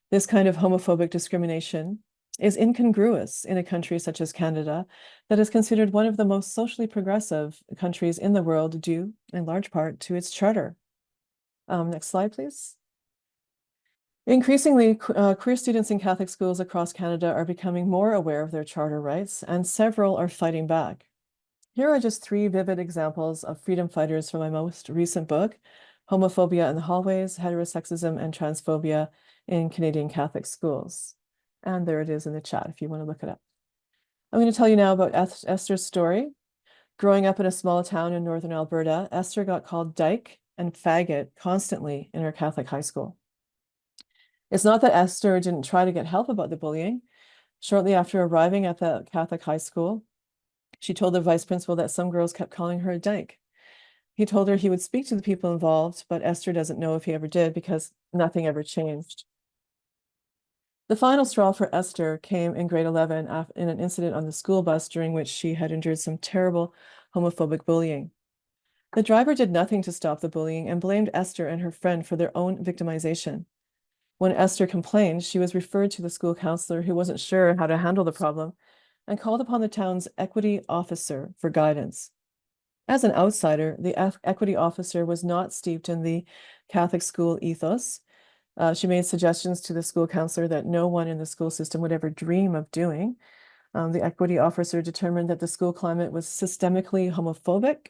This kind of homophobic discrimination is incongruous in a country such as Canada that is considered one of the most socially progressive countries in the world due, in large part, to its charter. Next slide, please. Increasingly, queer students in Catholic schools across Canada are becoming more aware of their charter rights, and several are fighting back. Here are just 3 vivid examples of freedom fighters from my most recent book, Homophobia in the Hallways, Heterosexism and Transphobia in Canadian Catholic Schools. And there it is in the chat if you want to look it up. I'm going to tell you now about Esther's story. Growing up in a small town in northern Alberta, Esther got called dyke and faggot constantly in her Catholic high school. It's not that Esther didn't try to get help about the bullying. Shortly after arriving at the Catholic high school, she told the vice principal that some girls kept calling her a dyke. He told her he would speak to the people involved, but Esther doesn't know if he ever did because nothing ever changed. The final straw for Esther came in grade 11 in an incident on the school bus during which she had endured some terrible homophobic bullying. The driver did nothing to stop the bullying and blamed Esther and her friend for their own victimization. When Esther complained, she was referred to the school counselor who wasn't sure how to handle the problem and called upon the town's equity officer for guidance. As an outsider, the equity officer was not steeped in the Catholic school ethos. She made suggestions to the school counselor that no one in the school system would ever dream of doing. The equity officer determined that the school climate was systemically homophobic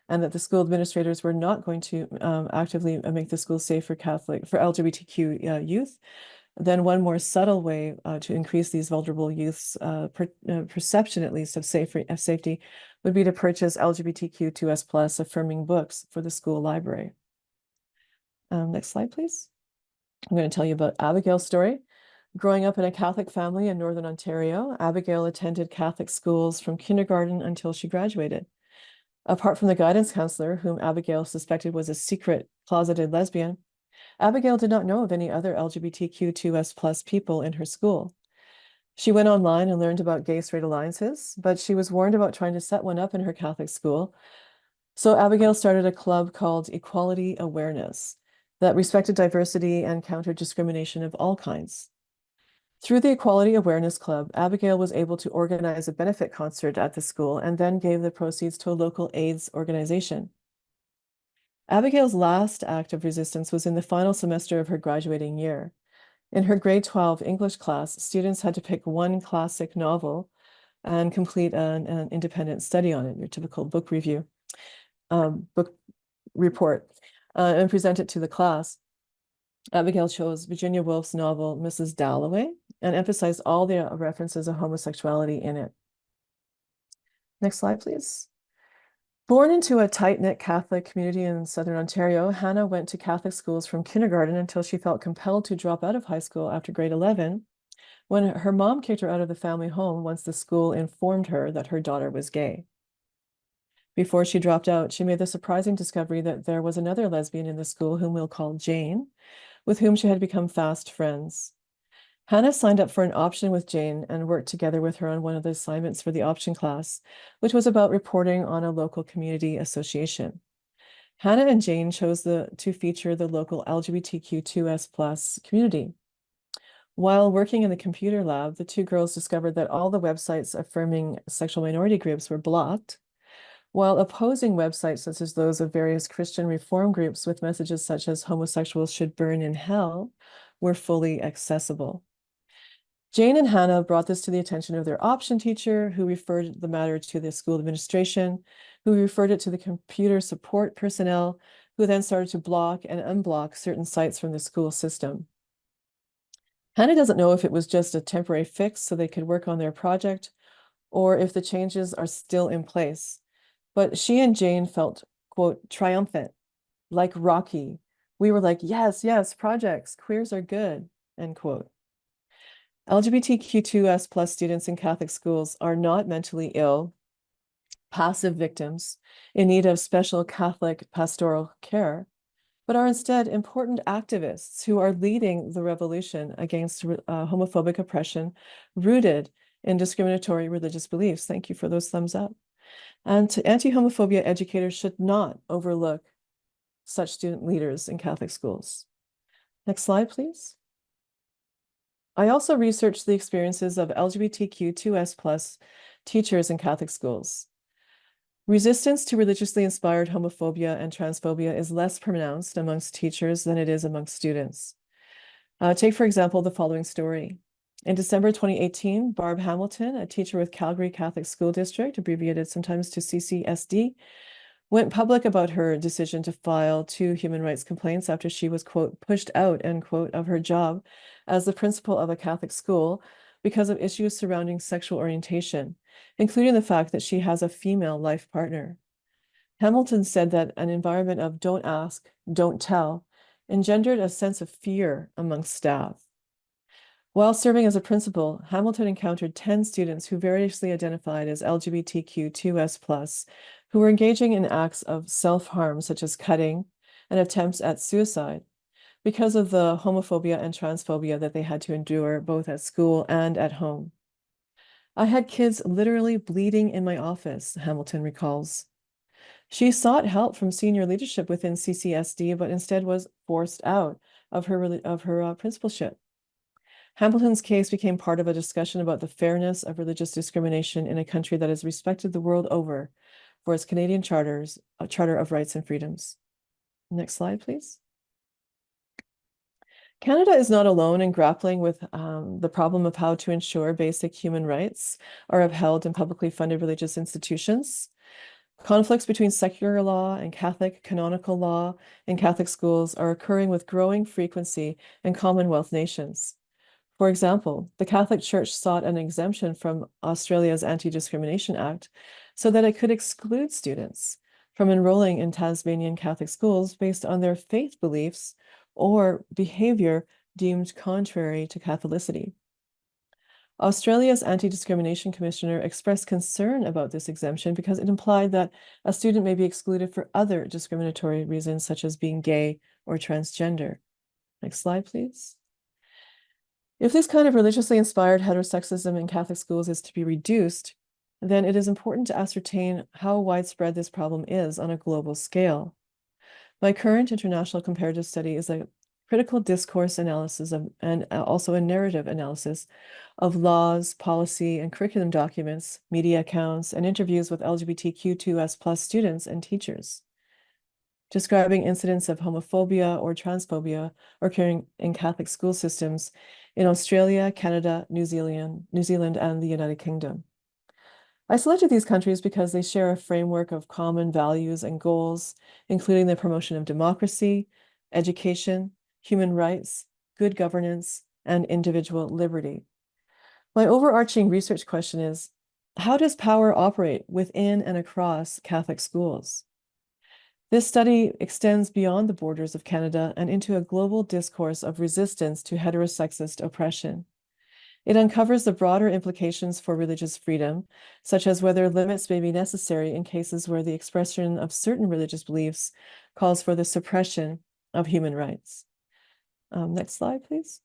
and that the school administrators were not going to actively make the school safe for LGBTQ youth. Then one more subtle way to increase these vulnerable youth's perception, at least, of safety would be to purchase LGBTQ2S plus affirming books for the school library. Next slide, please. I'm going to tell you about Abigail's story. Growing up in a Catholic family in Northern Ontario, Abigail attended Catholic schools from kindergarten until she graduated. Apart from the guidance counselor, whom Abigail suspected was a secret closeted lesbian, Abigail did not know of any other LGBTQ2S+ people in her school. She went online and learned about gay-straight alliances, but she was warned about trying to set one up in her Catholic school. So Abigail started a club called Equality Awareness that respected diversity and countered discrimination of all kinds. Through the Equality Awareness Club, Abigail was able to organize a benefit concert at the school and then gave the proceeds to a local AIDS organization. Abigail's last act of resistance was in the final semester of her graduating year. In her grade 12 English class, students had to pick one classic novel and complete an independent study on it, your typical book review, book report, and present it to the class. Abigail chose Virginia Woolf's novel, Mrs. Dalloway, and emphasized all the references of homosexuality in it. Next slide, please. Born into a tight-knit Catholic community in Southern Ontario, Hannah went to Catholic schools from kindergarten until she felt compelled to drop out of high school after grade 11, when her mom kicked her out of the family home once the school informed her that her daughter was gay. Before she dropped out, she made the surprising discovery that there was another lesbian in the school whom we'll call Jane, with whom she had become fast friends. Hannah signed up for an option with Jane and worked together with her on one of the assignments for the option class, which was about reporting on a local community association. Hannah and Jane chose to feature the local LGBTQ2S+ community. While working in the computer lab, the two girls discovered that all the websites affirming sexual minority groups were blocked, while opposing websites such as those of various Christian reform groups with messages such as homosexuals should burn in hell were fully accessible. Jane and Hannah brought this to the attention of their option teacher, who referred the matter to the school administration, who referred it to the computer support personnel, who then started to block and unblock certain sites from the school system. Hannah doesn't know if it was just a temporary fix so they could work on their project, or if the changes are still in place. But she and Jane felt, quote, triumphant, like Rocky. We were like, yes, yes, projects, queers are good, end quote. LGBTQ2S+ students in Catholic schools are not mentally ill, passive victims in need of special Catholic pastoral care, but are instead important activists who are leading the revolution against homophobic oppression rooted in discriminatory religious beliefs. Thank you for those thumbs up. And anti-homophobia educators should not overlook such student leaders in Catholic schools. Next slide, please. I also researched the experiences of LGBTQ2S+ teachers in Catholic schools. Resistance to religiously inspired homophobia and transphobia is less pronounced amongst teachers than it is amongst students. Take, for example, the following story. In December 2018, Barb Hamilton, a teacher with Calgary Catholic School District, abbreviated sometimes to CCSD, went public about her decision to file 2 human rights complaints after she was, quote, pushed out, end quote, of her job as the principal of a Catholic school because of issues surrounding sexual orientation, including the fact that she has a female life partner. Hamilton said that an environment of don't ask, don't tell engendered a sense of fear amongst staff. While serving as a principal, Hamilton encountered 10 students who variously identified as LGBTQ2S+, who were engaging in acts of self-harm, such as cutting and attempts at suicide, because of the homophobia and transphobia that they had to endure both at school and at home. I had kids literally bleeding in my office, Hamilton recalls. She sought help from senior leadership within CCSD, but instead was forced out of her principalship. Hamilton's case became part of a discussion about the fairness of religious discrimination in a country that is respected the world over for its Canadian Charter of Rights and Freedoms. Next slide, please. Canada is not alone in grappling with the problem of how to ensure basic human rights are upheld in publicly funded religious institutions. Conflicts between secular law and Catholic canonical law in Catholic schools are occurring with growing frequency in Commonwealth nations. For example, the Catholic Church sought an exemption from Australia's Anti-Discrimination Act so that it could exclude students from enrolling in Tasmanian Catholic schools based on their faith beliefs or behavior deemed contrary to Catholicity. Australia's Anti-Discrimination Commissioner expressed concern about this exemption because it implied that a student may be excluded for other discriminatory reasons, such as being gay or transgender. Next slide, please. If this kind of religiously inspired heterosexism in Catholic schools is to be reduced, then it is important to ascertain how widespread this problem is on a global scale. My current international comparative study is a critical discourse analysis of, and also a narrative analysis of laws, policy, and curriculum documents, media accounts, and interviews with LGBTQ2S+ students and teachers, describing incidents of homophobia or transphobia occurring in Catholic school systems in Australia, Canada, New Zealand, and the United Kingdom. I selected these countries because they share a framework of common values and goals, including the promotion of democracy, education, human rights, good governance, and individual liberty. My overarching research question is, how does power operate within and across Catholic schools? This study extends beyond the borders of Canada and into a global discourse of resistance to heterosexist oppression. It uncovers the broader implications for religious freedom, such as whether limits may be necessary in cases where the expression of certain religious beliefs calls for the suppression of human rights. Next slide, please.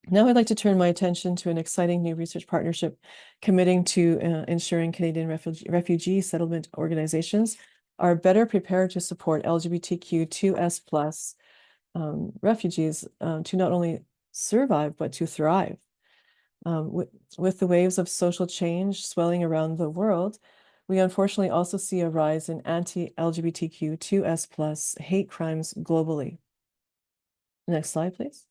Now I'd like to turn my attention to an exciting new research partnership committing to ensuring Canadian refugee settlement organizations are better prepared to support LGBTQ2S+ refugees to not only survive, but to thrive. With the waves of social change swelling around the world, we unfortunately also see a rise in anti-LGBTQ2S+ hate crimes globally. Next slide, please.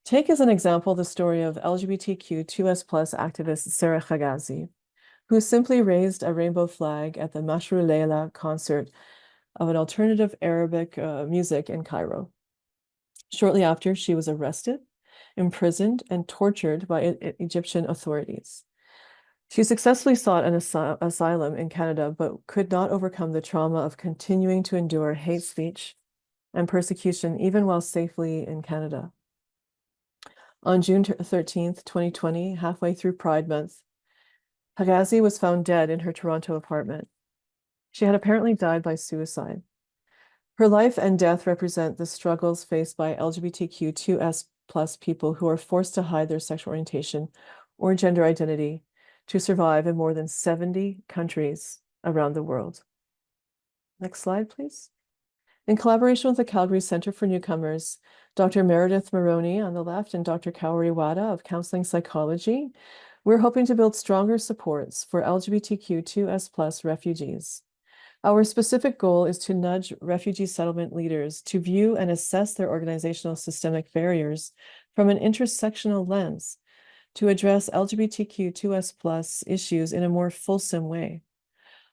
Take as an example the story of LGBTQ2S+ activist Sarah Khagazi, who simply raised a rainbow flag at the Mashru Leila concert of an alternative Arabic music in Cairo. Shortly after, she was arrested, imprisoned, and tortured by Egyptian authorities. She successfully sought an asylum in Canada, but could not overcome the trauma of continuing to endure hate speech and persecution even while safely in Canada. On June 13th, 2020, halfway through Pride Month, Khagazi was found dead in her Toronto apartment. She had apparently died by suicide. Her life and death represent the struggles faced by LGBTQ2S+ people who are forced to hide their sexual orientation or gender identity to survive in more than 70 countries around the world. Next slide, please. In collaboration with the Calgary Centre for Newcomers, Dr. Meredith Maroney on the left and Dr. Kaori Wada of Counseling Psychology, we're hoping to build stronger supports for LGBTQ2S+ refugees. Our specific goal is to nudge refugee settlement leaders to view and assess their organizational systemic barriers from an intersectional lens to address LGBTQ2S+ issues in a more fulsome way.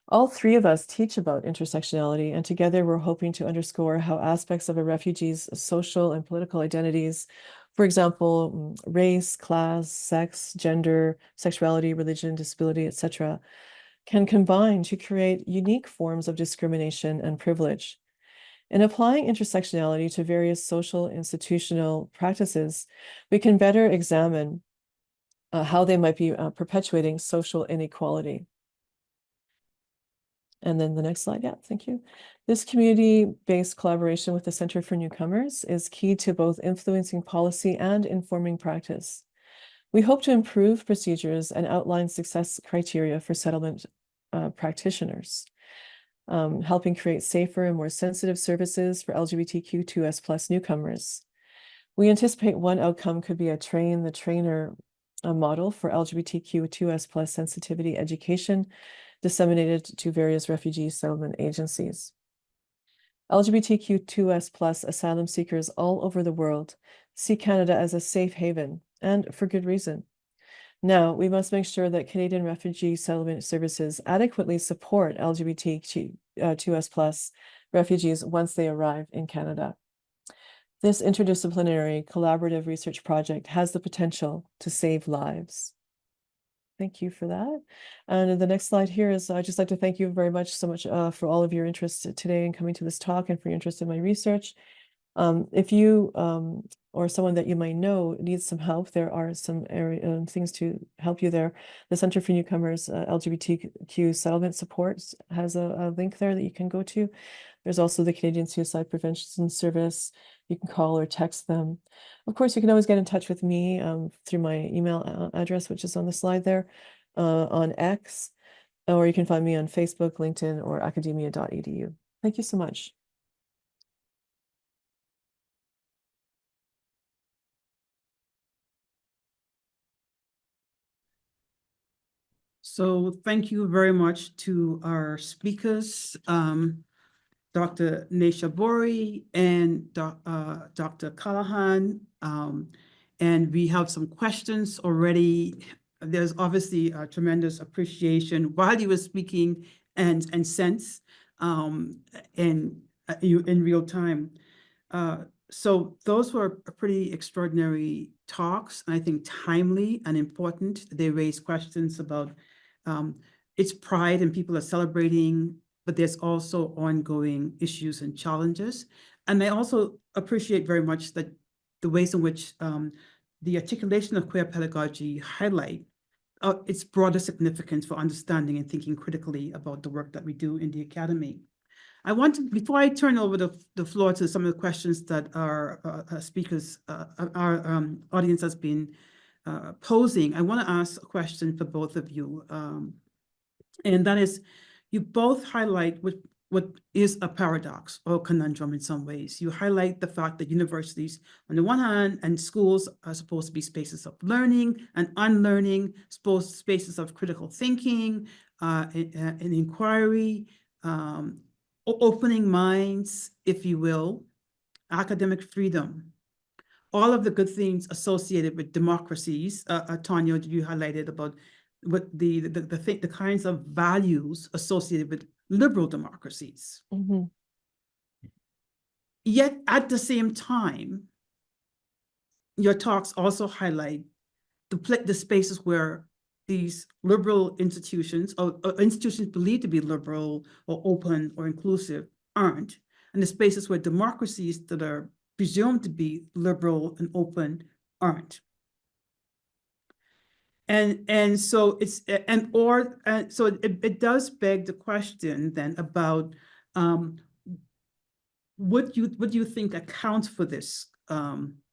All three of us teach about intersectionality, and together we're hoping to underscore how aspects of a refugee's social and political identities, for example, race, class, sex, gender, sexuality, religion, disability, etc., can combine to create unique forms of discrimination and privilege. In applying intersectionality to various social institutional practices, we can better examine how they might be perpetuating social inequality. And then the next slide, yeah, thank you. This community-based collaboration with the Center for Newcomers is key to both influencing policy and informing practice. We hope to improve procedures and outline success criteria for settlement practitioners, helping create safer and more sensitive services for LGBTQ2S+ newcomers. We anticipate one outcome could be a train the trainer model for LGBTQ2S+ sensitivity education disseminated to various refugee settlement agencies. LGBTQ2S+ asylum seekers all over the world see Canada as a safe haven, and for good reason. Now, we must make sure that Canadian refugee settlement services adequately support LGBTQ2S+ refugees once they arrive in Canada. This interdisciplinary collaborative research project has the potential to save lives. Thank you for that. And the next slide here is, I'd just like to thank you very much for all of your interest today in coming to this talk and for your interest in my research. If you or someone that you might know needs some help, there are some things to help you there. The Center for Newcomers LGBTQ Settlement Support has a link there that you can go to. There's also the Canadian Suicide Prevention Service. You can call or text them. Of course, you can always get in touch with me through my email address, which is on the slide there, on X, or you can find me on Facebook, LinkedIn, or academia.edu. Thank you so much. So thank you very much to our speakers, Dr. Neyshabouri and Dr. Callahan. And we have some questions already. There's obviously a tremendous appreciation while you were speaking and sense in real time. So those were pretty extraordinary talks, and I think timely and important. They raised questions about its pride, and people are celebrating, but there's also ongoing issues and challenges. And I also appreciate very much that the ways in which the articulation of queer pedagogy highlight its broader significance for understanding and thinking critically about the work that we do in the academy. I want to, before I turn over the floor to some of the questions that our speakers, our audience has been posing, I want to ask a question for both of you. And that is, you both highlight what is a paradox or a conundrum in some ways. You highlight the fact that universities, on the one hand, and schools are supposed to be spaces of learning and unlearning, spaces of critical thinking and inquiry, opening minds, if you will, academic freedom, all of the good things associated with democracies. Tanya, you highlighted about what the kinds of values associated with liberal democracies. Mm-hmm. Yet at the same time, your talks also highlight the spaces where these liberal institutions or institutions believed to be liberal or open or inclusive aren't, and the spaces where democracies that are presumed to be liberal and open aren't. And so it's so it does beg the question then about what do you think accounts for this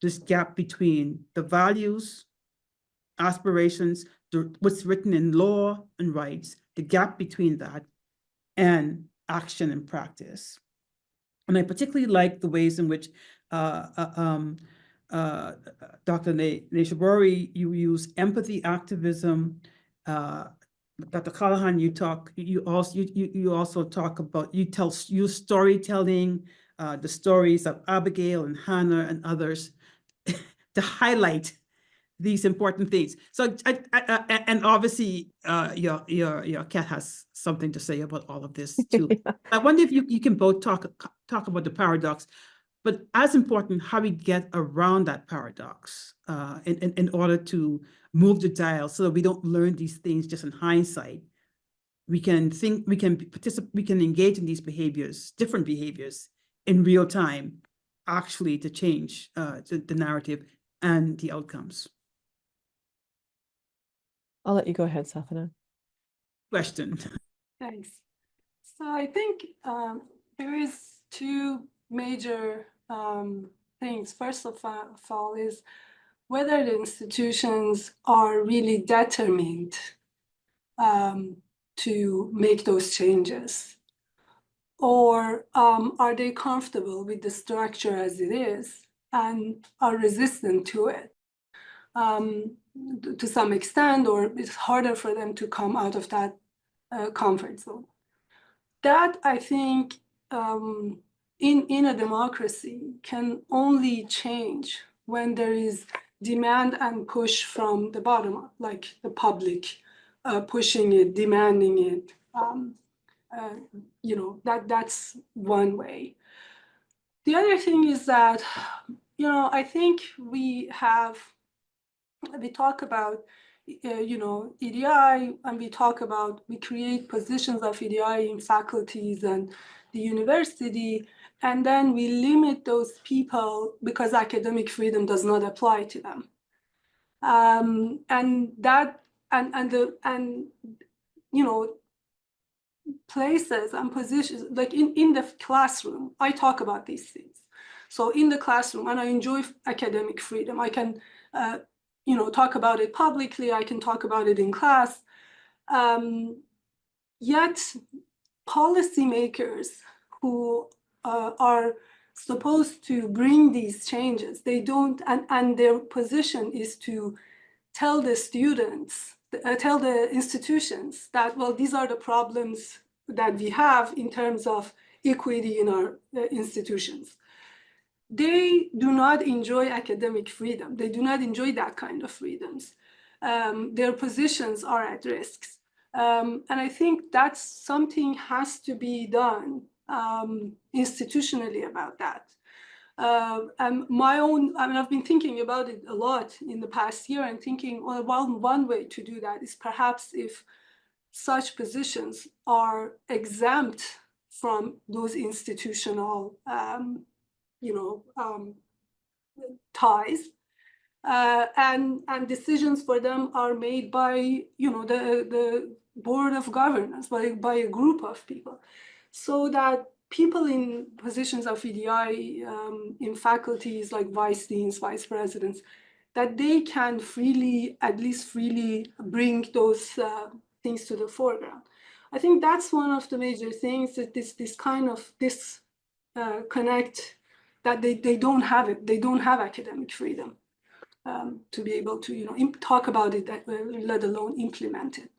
this gap between the values, aspirations, what's written in law and rights, the gap between that and action and practice. And I particularly like the ways in which Dr. Neyshabouri, you use empathy activism. Dr. Callahan, you also talk about, use storytelling, the stories of Abigail and Hannah and others to highlight these important things. So, and obviously, your cat has something to say about all of this too. Yeah. I wonder if you can both talk about the paradox, but as important, how we get around that paradox in order to move the dial so that we don't learn these things just in hindsight. We can think, we can participate, we can engage in these behaviors, different behaviors in real time, actually to change the narrative and the outcomes. I'll let you go ahead, Safaneh. Question. Thanks. So I think there is two major things. First of all is whether the institutions are really determined to make those changes, or are they comfortable with the structure as it is and are resistant to it to some extent, or it's harder for them to come out of that comfort zone. That, I think, in a democracy can only change when there is demand and push from the bottom up, like the public pushing it, demanding it. That's one way. The other thing is that, I think we talk about EDI, and we create positions of EDI in faculties and the university, and then we limit those people because academic freedom does not apply to them. And that and you know, places and positions, like in the classroom, I talk about these things. So in the classroom, and I enjoy academic freedom, I can you know, talk about it publicly, I can talk about it in class. Yet policymakers who are supposed to bring these changes, they don't, and their position is to tell the students, tell the institutions that, well, these are the problems that we have in terms of equity in our institutions. They do not enjoy academic freedom. They do not enjoy that kind of freedoms. Their positions are at risk. And I think that's something has to be done institutionally about that. And my own, I mean, I've been thinking about it a lot in the past year and thinking, well, one way to do that is perhaps if such positions are exempt from those institutional, you know, ties, and decisions for them are made by, you know, the board of governance, by a group of people, so that people in positions of EDI, in faculties like vice deans, vice presidents, that they can freely, at least freely, bring those things to the foreground. I think that's one of the major things, that this kind of connect, that they don't have it. They don't have academic freedom to be able to, you know, talk about it, let alone implement it.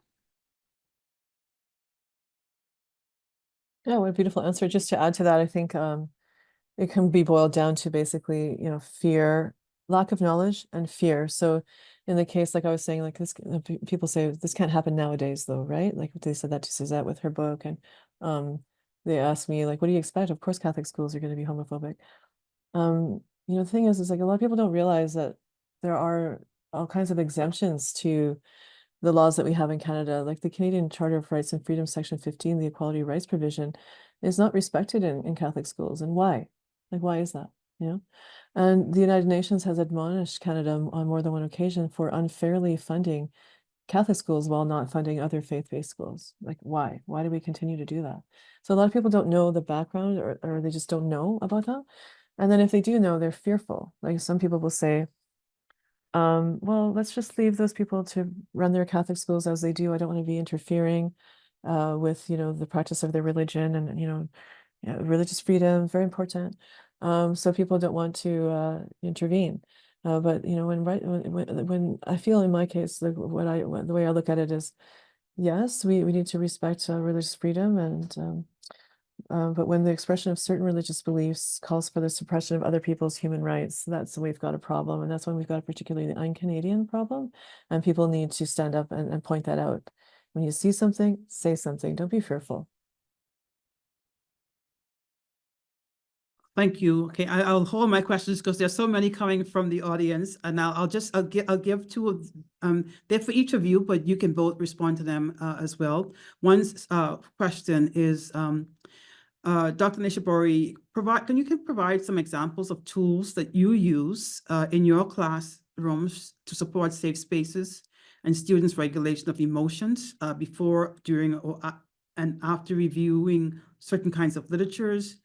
Yeah, what a beautiful answer. Just to add to that, I think it can be boiled down to basically, you know, fear, lack of knowledge and fear. So in the case, like I was saying, like this, people say this can't happen nowadays though, right? Like they said that to Suzette with her book, and they asked me, like, what do you expect? Of course, Catholic schools are going to be homophobic. You know, the thing is like a lot of people don't realize that there are all kinds of exemptions to the laws that we have in Canada, like the Canadian Charter of Rights and Freedoms, Section 15, the equality rights provision, is not respected in Catholic schools. And why? Like, why is that? You know? And the United Nations has admonished Canada on more than one occasion for unfairly funding Catholic schools while not funding other faith-based schools. Like, why? Why do we continue to do that? So a lot of people don't know the background, or they just don't know about that. And then if they do know, they're fearful. Like some people will say, well, let's just leave those people to run their Catholic schools as they do. I don't want to be interfering with, you know, the practice of their religion, and, you know, religious freedom, very important. So people don't want to intervene. But, you know, when I feel in my case, the way I look at it is, yes, we need to respect religious freedom, and but when the expression of certain religious beliefs calls for the suppression of other people's human rights, that's when we've got a problem. And that's when we've got a particularly un-Canadian problem. And people need to stand up and point that out. When you see something, say something. Don't be fearful. Thank you. Okay, I'll hold my questions because there's so many coming from the audience, and I'll give two of they're for each of you, but you can both respond to them as well. One question is, Dr. Neyshabouri, can you provide some examples of tools that you use in your classrooms to support safe spaces and students' regulation of emotions before, during, and after reviewing certain kinds of literatures?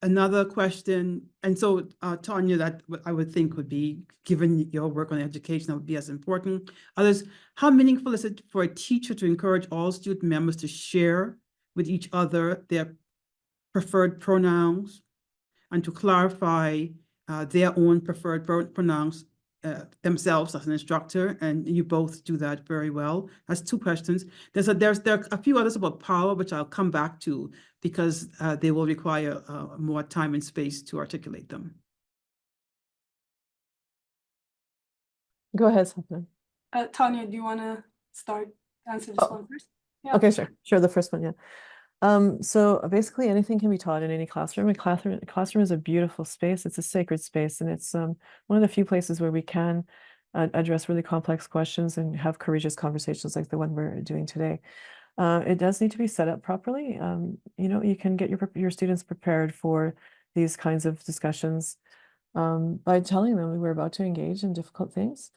Another question, and so Tanya, that I would think would be, given your work on education, that would be as important. Others, how meaningful is it for a teacher to encourage all student members to share with each other their preferred pronouns and to clarify their own preferred pronouns themselves as an instructor? And you both do that very well. That's two questions. There are a few others about power, which I'll come back to because they will require more time and space to articulate them. Go ahead, Safaneh. Tanya, do you want to answer this one first? Yeah. Okay, sure. The first one, yeah. So basically anything can be taught in any classroom. A classroom is a beautiful space. It's a sacred space, and it's one of the few places where we can address really complex questions and have courageous conversations like the one we're doing today. It does need to be set up properly. You know, you can get your students prepared for these kinds of discussions by telling them we're about to engage in difficult things.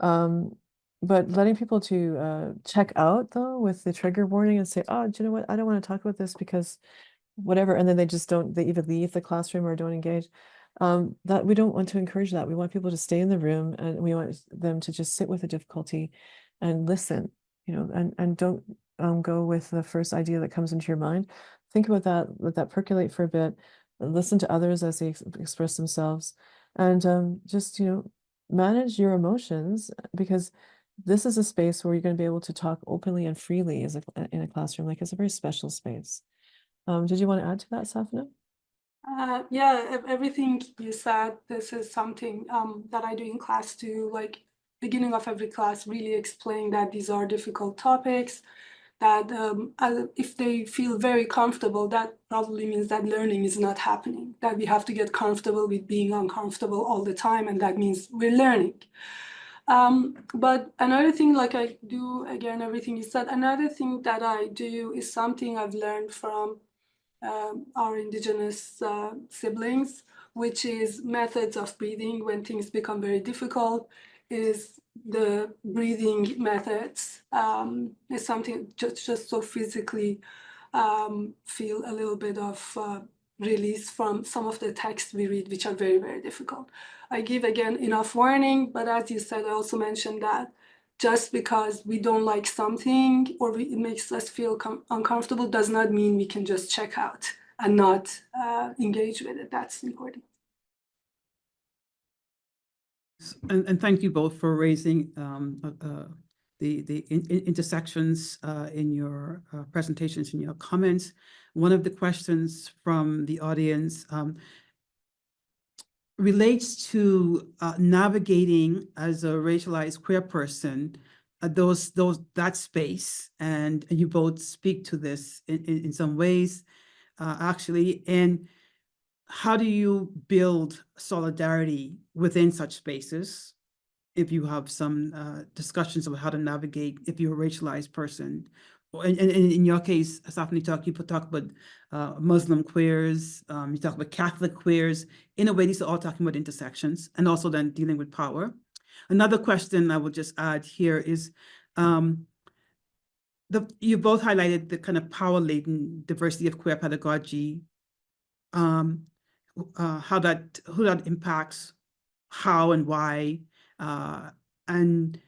But letting people to check out though with the trigger warning and say, oh, do you know what? I don't want to talk about this because whatever, and then they just don't, they either leave the classroom or don't engage. That we don't want to encourage that. We want people to stay in the room, and we want them to just sit with the difficulty and listen, you know, and don't go with the first idea that comes into your mind. Think about that, let that percolate for a bit, listen to others as they express themselves, and just, you know, manage your emotions, because this is a space where you're going to be able to talk openly and freely as in a classroom. Like, it's a very special space. Did you want to add to that, Safaneh? Yeah, everything you said, this is something that I do in class too, like beginning of every class, really explain that these are difficult topics, that if they feel very comfortable, that probably means that learning is not happening, that we have to get comfortable with being uncomfortable all the time, and that means we're learning. But another thing, like I do, again, everything you said, another thing that I do is something I've learned from our Indigenous siblings, which is methods of breathing when things become very difficult, is the breathing methods. Is something just so physically feel a little bit of release from some of the texts we read, which are very, very difficult. I give, again, enough warning, but as you said, I also mentioned that just because we don't like something or it makes us feel uncomfortable does not mean we can just check out and not engage with it. That's important. And thank you both for raising the intersections in your presentations, in your comments. One of the questions from the audience relates to navigating as a racialized queer person that space, and you both speak to this in some ways, actually. And how do you build solidarity within such spaces? If you have some discussions about how to navigate if you're a racialized person. And in your case, Safaneh, you talk about Muslim queers, you talk about Catholic queers. In a way, these are all talking about intersections and also then dealing with power. Another question I would just add here is, you both highlighted the kind of power-laden diversity of queer pedagogy, who that impacts how and why, and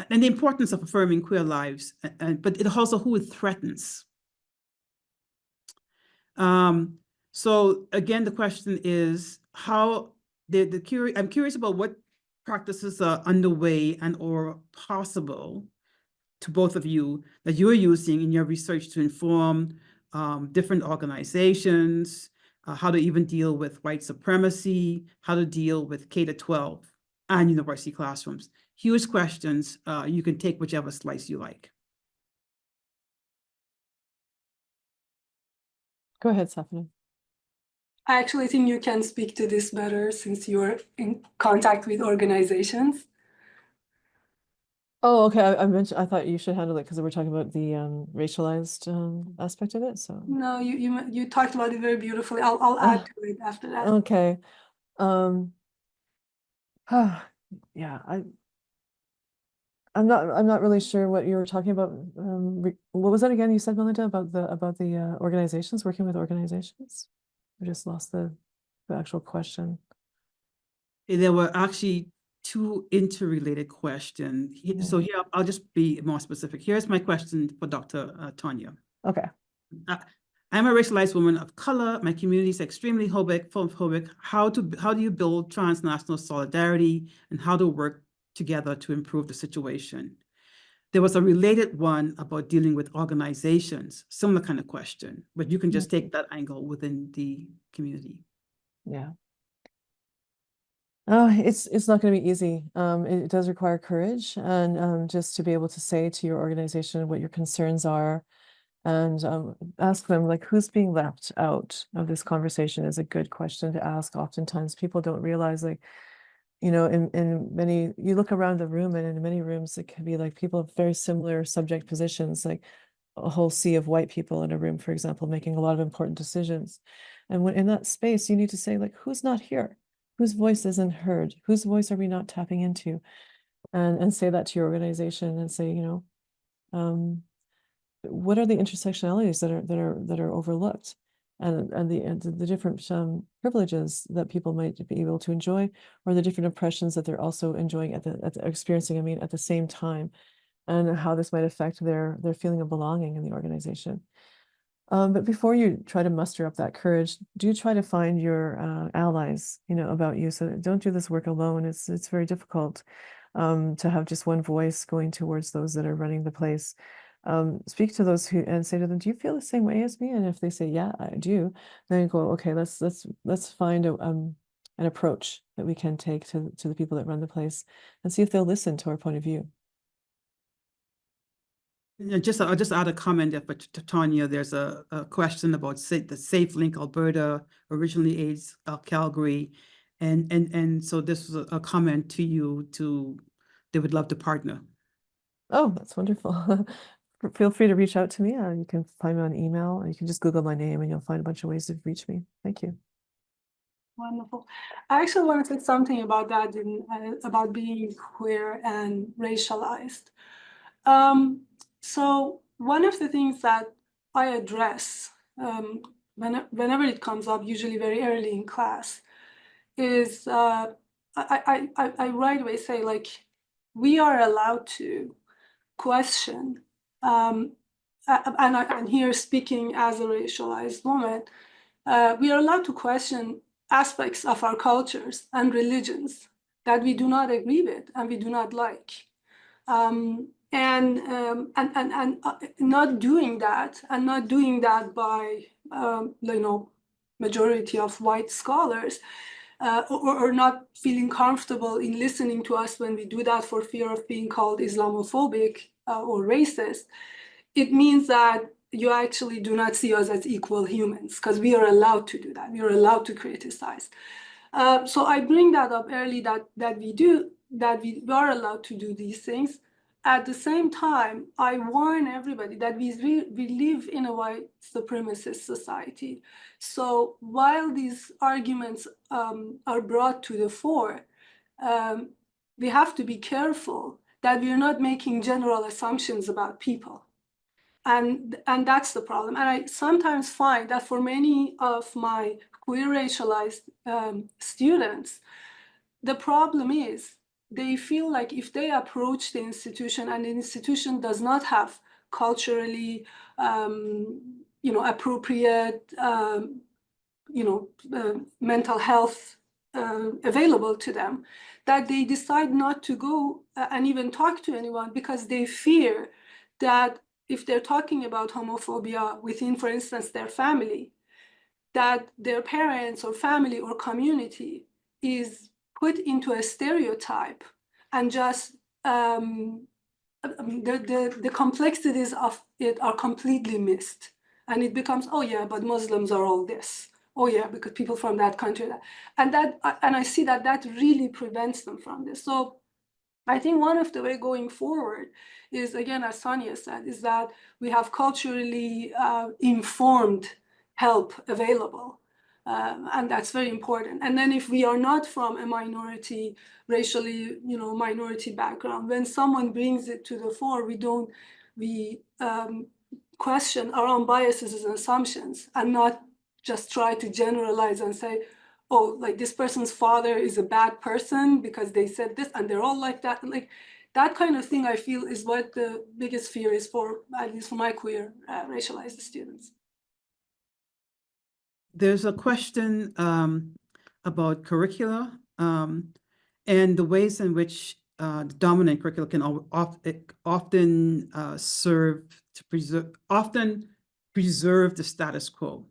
the importance of affirming queer lives, but it also who it threatens. So again, the question is how I'm curious about what practices are underway and or possible to both of you that you're using in your research to inform different organizations, how to even deal with white supremacy, how to deal with K-12 and university classrooms. Huge questions. You can take whichever slice you like. Go ahead, Safaneh. I actually think you can speak to this better since you're in contact with organizations. Oh, okay. I thought you should handle it because we're talking about the racialized aspect of it. So no, you talked about it very beautifully. I'll add to it after that. Okay. Yeah, I'm not really sure what you were talking about. What was that again? You said, Melinda, about the organizations, working with organizations. I just lost the actual question. There were actually two interrelated questions. Yeah. So here, I'll just be more specific. Here's my question for Dr. Tanya. Okay. I'm a racialized woman of color. My community is extremely homophobic. How do you build transnational solidarity and how to work together to improve the situation? There was a related one about dealing with organizations, similar kind of question, but you can just take that angle within the community. Yeah. Oh, it's not going to be easy. It does require courage and just to be able to say to your organization what your concerns are, and ask them, like, who's being left out of this conversation is a good question to ask. Oftentimes people don't realize, like, you know, in many, you look around the room and in many rooms, it can be like people have very similar subject positions. Like, a whole sea of white people in a room, for example, making a lot of important decisions. And when in that space, you need to say, like, who's not here? Whose voice isn't heard? Whose voice are we not tapping into? And say that to your organization and say, what are the intersectionalities that are overlooked, and the different privileges that people might be able to enjoy, or the different oppressions that they're also enjoying experiencing, at the same time, and how this might affect their feeling of belonging in the organization. But before you try to muster up that courage, do try to find your allies, about you. So don't do this work alone. It's very difficult to have just one voice going towards those that are running the place. Speak to those and say to them, do you feel the same way as me? And if they say, yeah, I do, then you go, okay, let's find an approach that we can take to the people that run the place and see if they'll listen to our point of view. I'll just add a comment there for Tanya. There's a question about the Safe Link Alberta, originally AIDS Calgary, and so this was a comment to you. They would love to partner. Oh, that's wonderful. Feel free to reach out to me. You can find me on email, or you can just Google my name and you'll find a bunch of ways to reach me. Thank you. Wonderful. I actually want to say something about that, about being queer and racialized. So one of the things that I address whenever it comes up, usually very early in class, is I right away say, like, we are allowed to question, and I'm here speaking as a racialized woman, we are allowed to question aspects of our cultures and religions that we do not agree with and we do not like. And not doing that, and not doing that by, majority of white scholars, or not feeling comfortable in listening to us when we do that for fear of being called Islamophobic or racist, it means that you actually do not see us as equal humans, because we are allowed to do that. We are allowed to criticize. So I bring that up early, that we are allowed to do these things. At the same time, I warn everybody that we live in a white supremacist society. So while these arguments are brought to the fore, we have to be careful that we're not making general assumptions about people. And that's the problem. And I sometimes find that for many of my queer racialized students, the problem is they feel like if they approach the institution and the institution does not have culturally, appropriate, mental health available to them, that they decide not to go and even talk to anyone, because they fear that if they're talking about homophobia within, for instance, their family, that their parents or family or community is put into a stereotype, and just the complexities of it are completely missed. And it becomes, oh yeah, but Muslims are all this. Oh yeah, because people from that country. And I see that really prevents them from this. So I think one of the way going forward is, again, as Sonia said, is that we have culturally informed help available. And that's very important. And then if we are not from a minority, racially, minority background, when someone brings it to the fore, we question our own biases and assumptions, and not just try to generalize and say, oh, like this person's father is a bad person because they said this and they're all like that. Like that kind of thing, I feel, is what the biggest fear is for, at least for my queer racialized students. There's a question about curricula and the ways in which the dominant curricula can often preserve the status quo,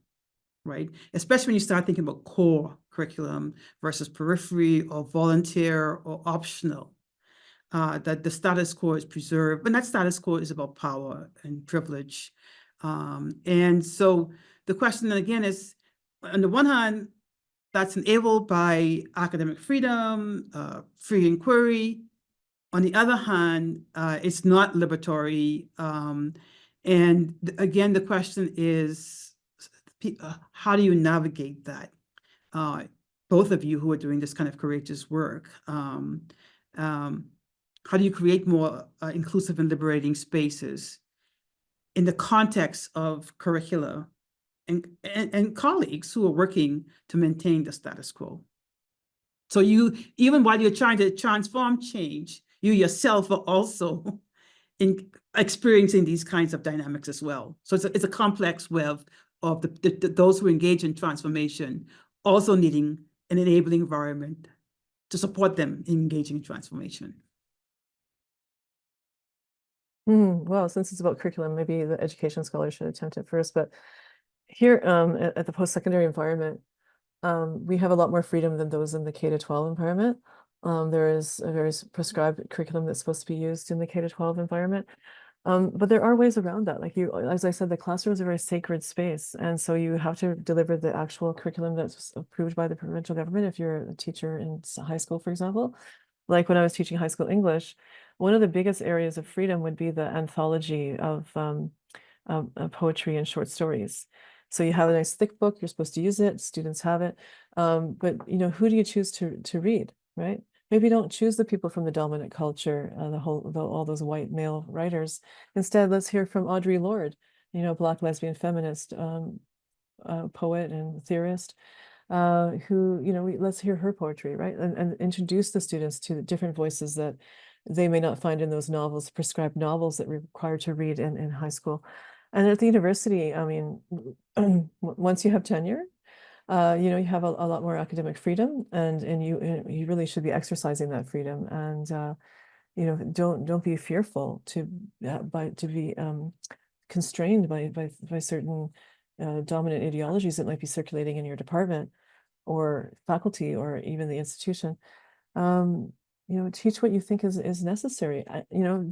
right? Especially when you start thinking about core curriculum versus periphery or volunteer or optional, that the status quo is preserved. And that status quo is about power and privilege. And so the question again is, on the one hand, that's enabled by academic freedom, free inquiry. On the other hand, it's not liberatory. And again, the question is, how do you navigate that? Both of you who are doing this kind of courageous work, how do you create more inclusive and liberating spaces in the context of curricula and colleagues who are working to maintain the status quo? So you, even while you're trying to transform change, you yourself are also experiencing these kinds of dynamics as well. So it's a complex web of those who engage in transformation also needing an enabling environment to support them in engaging in transformation. Well, since it's about curriculum, maybe the education scholar should attempt it first. But here at the post-secondary environment, we have a lot more freedom than those in the K-12 environment. There is a very prescribed curriculum that's supposed to be used in the K-12 environment. But there are ways around that. Like as I said, the classroom is a very sacred space. And so you have to deliver the actual curriculum that's approved by the provincial government if you're a teacher in high school, for example. Like when I was teaching high school English, one of the biggest areas of freedom would be the anthology of poetry and short stories. So you have a nice thick book, you're supposed to use it, students have it. But who do you choose to read, right? Maybe don't choose the people from the dominant culture, all those white male writers. Instead, let's hear from Audre Lorde, Black lesbian feminist, poet and theorist, who, let's hear her poetry, right? And introduce the students to different voices that they may not find in those novels, prescribed novels that we're required to read in high school. And at the university, I mean, once you have tenure, you have a lot more academic freedom, and you really should be exercising that freedom. And don't be fearful to be constrained by certain dominant ideologies that might be circulating in your department or faculty or even the institution. Teach what you think is necessary.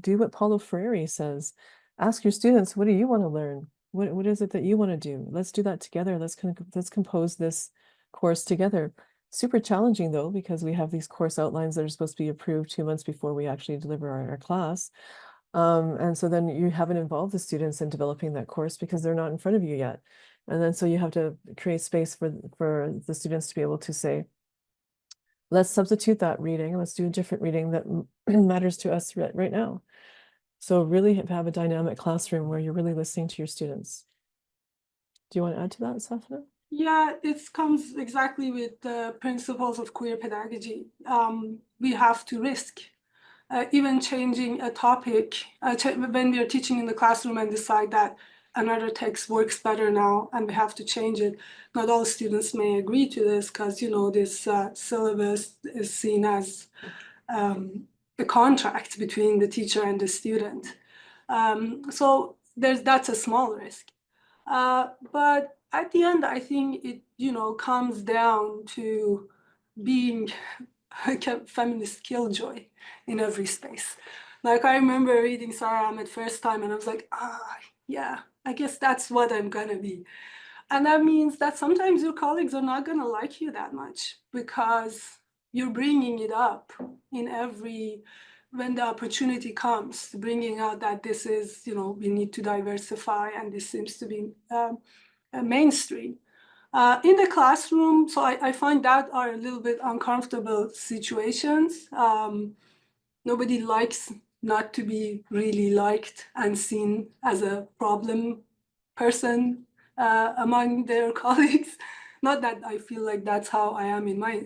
Do what Paulo Freire says. Ask your students, what do you want to learn? What is it that you want to do? Let's do that together. Let's compose this course together. Super challenging though, because we have these course outlines that are supposed to be approved 2 months before we actually deliver our class. And so then you haven't involved the students in developing that course because they're not in front of you yet. And then so you have to create space for the students to be able to say, let's substitute that reading. Let's do a different reading that matters to us right now. So really have a dynamic classroom where you're really listening to your students. Do you want to add to that, Safaneh? Yeah, it comes exactly with the principles of queer pedagogy. We have to risk even changing a topic when we are teaching in the classroom and decide that another text works better now and we have to change it. Not all students may agree to this because, this syllabus is seen as a contract between the teacher and the student. So that's a small risk. But at the end, I think it, comes down to being a feminist killjoy in every space. Like I remember reading Sarah Ahmed first time and I was like, yeah, I guess that's what I'm gonna be. And that means that sometimes your colleagues are not gonna like you that much because you're bringing it up when the opportunity comes, bringing out that this is, we need to diversify and this seems to be mainstream. In the classroom, so I find that are a little bit uncomfortable situations. Nobody likes not to be really liked and seen as a problem person among their colleagues. Not that I feel like that's how I am in my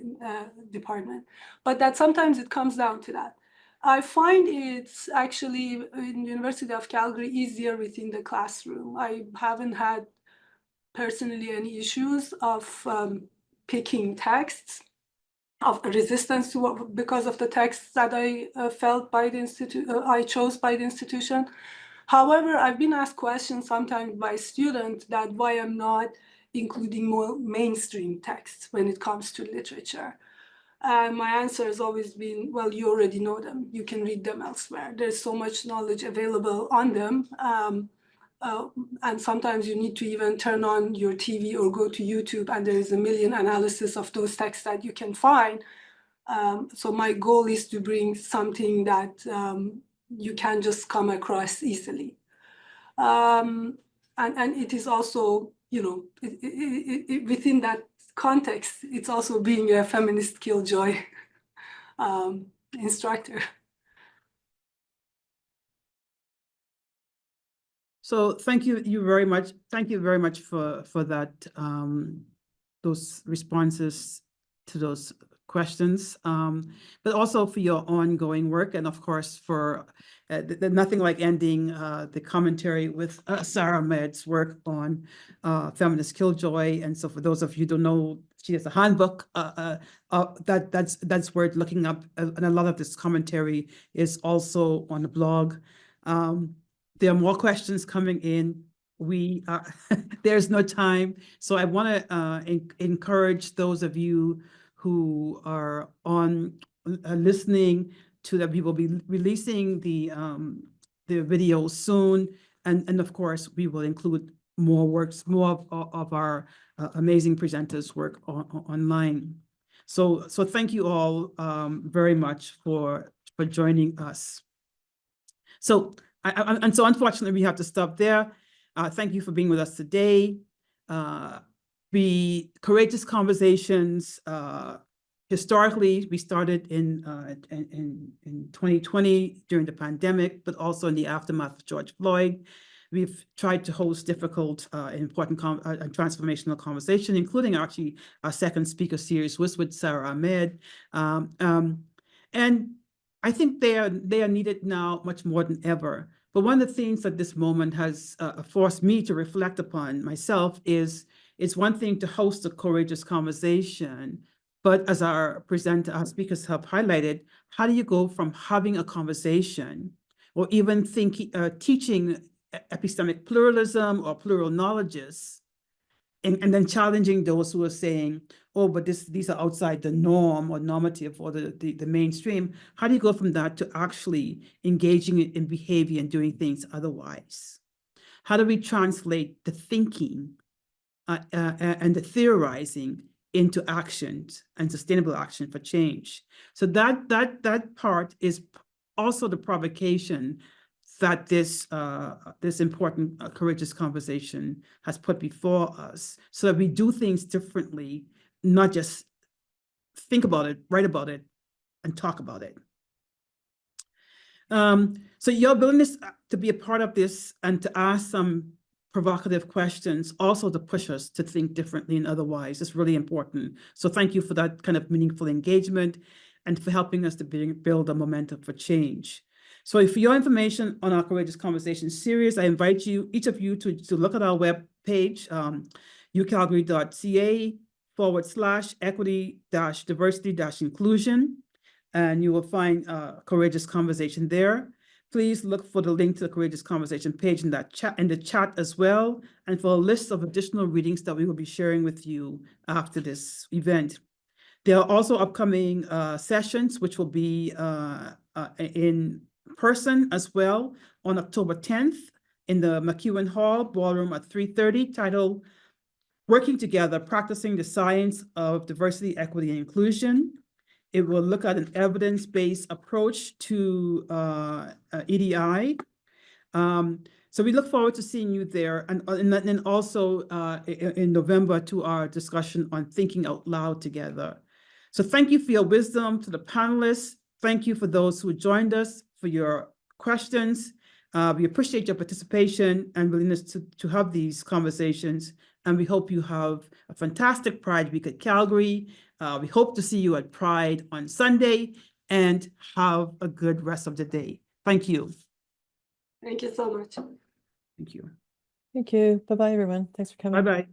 department, but that sometimes it comes down to that. I find it's actually in the University of Calgary easier within the classroom. I haven't had personally any issues of picking texts, of resistance to because of the texts that I felt by the institute, I chose by the institution. However, I've been asked questions sometimes by students that why I'm not including more mainstream texts when it comes to literature. And my answer has always been, well, you already know them. You can read them elsewhere. There's so much knowledge available on them. And sometimes you need to even turn on your TV or go to YouTube and there is a million analysis of those texts that you can find. So my goal is to bring something that you can just come across easily. And it is also, you know, within that context, it's also being a feminist killjoy instructor. So thank you very much. Thank you very much for that, those responses to those questions, but also for your ongoing work, and of course for nothing like ending the commentary with Sarah Ahmed's work on feminist killjoy. And so for those of you who don't know, she has a handbook that's worth looking up, and a lot of this commentary is also on the blog. There are more questions coming in. There's no time. So I want to encourage those of you who are on listening to that we will be releasing the video soon. And of course, we will include more works, more of our amazing presenters' work online. So thank you all very much for joining us. So unfortunately, we have to stop there. Thank you for being with us today. The Courageous Conversations, historically, we started in 2020 during the pandemic, but also in the aftermath of George Floyd. We've tried to host difficult, important and transformational conversation, including actually our second speaker series was with Sarah Ahmed. And I think they are needed now much more than ever. But one of the things that this moment has forced me to reflect upon myself is it's one thing to host a courageous conversation, but as our speakers have highlighted, how do you go from having a conversation or even teaching epistemic pluralism or plural knowledges, and then challenging those who are saying, oh, but these are outside the norm or normative or the mainstream. How do you go from that to actually engaging in behavior and doing things otherwise? How do we translate the thinking and the theorizing into actions and sustainable action for change? So that part is also the provocation that this important courageous conversation has put before us, so that we do things differently, not just think about it, write about it, and talk about it. So your willingness to be a part of this and to ask some provocative questions, also to push us to think differently and otherwise, is really important. So thank you for that kind of meaningful engagement and for helping us to build a momentum for change. So for your information on our Courageous Conversation series, I invite each of you to look at our webpage, ucalgary.ca/equity-diversity-inclusion, and you will find Courageous Conversation there. Please look for the link to the Courageous Conversation page in the chat as well, and for a list of additional readings that we will be sharing with you after this event. There are also upcoming sessions, which will be in person as well on October 10th in the McEwen Hall Ballroom at 3:30, titled Working Together, Practicing the Science of Diversity, Equity, and Inclusion. It will look at an evidence-based approach to EDI. So we look forward to seeing you there, and then also in November to our discussion on thinking out loud together. So thank you for your wisdom to the panelists. Thank you for those who joined us for your questions. We appreciate your participation and willingness to have these conversations. And we hope you have a fantastic Pride Week at Calgary. We hope to see you at Pride on Sunday, and have a good rest of the day. Thank you. Thank you so much. Thank you. Thank you. Bye-bye, everyone. Thanks for coming. Bye-bye.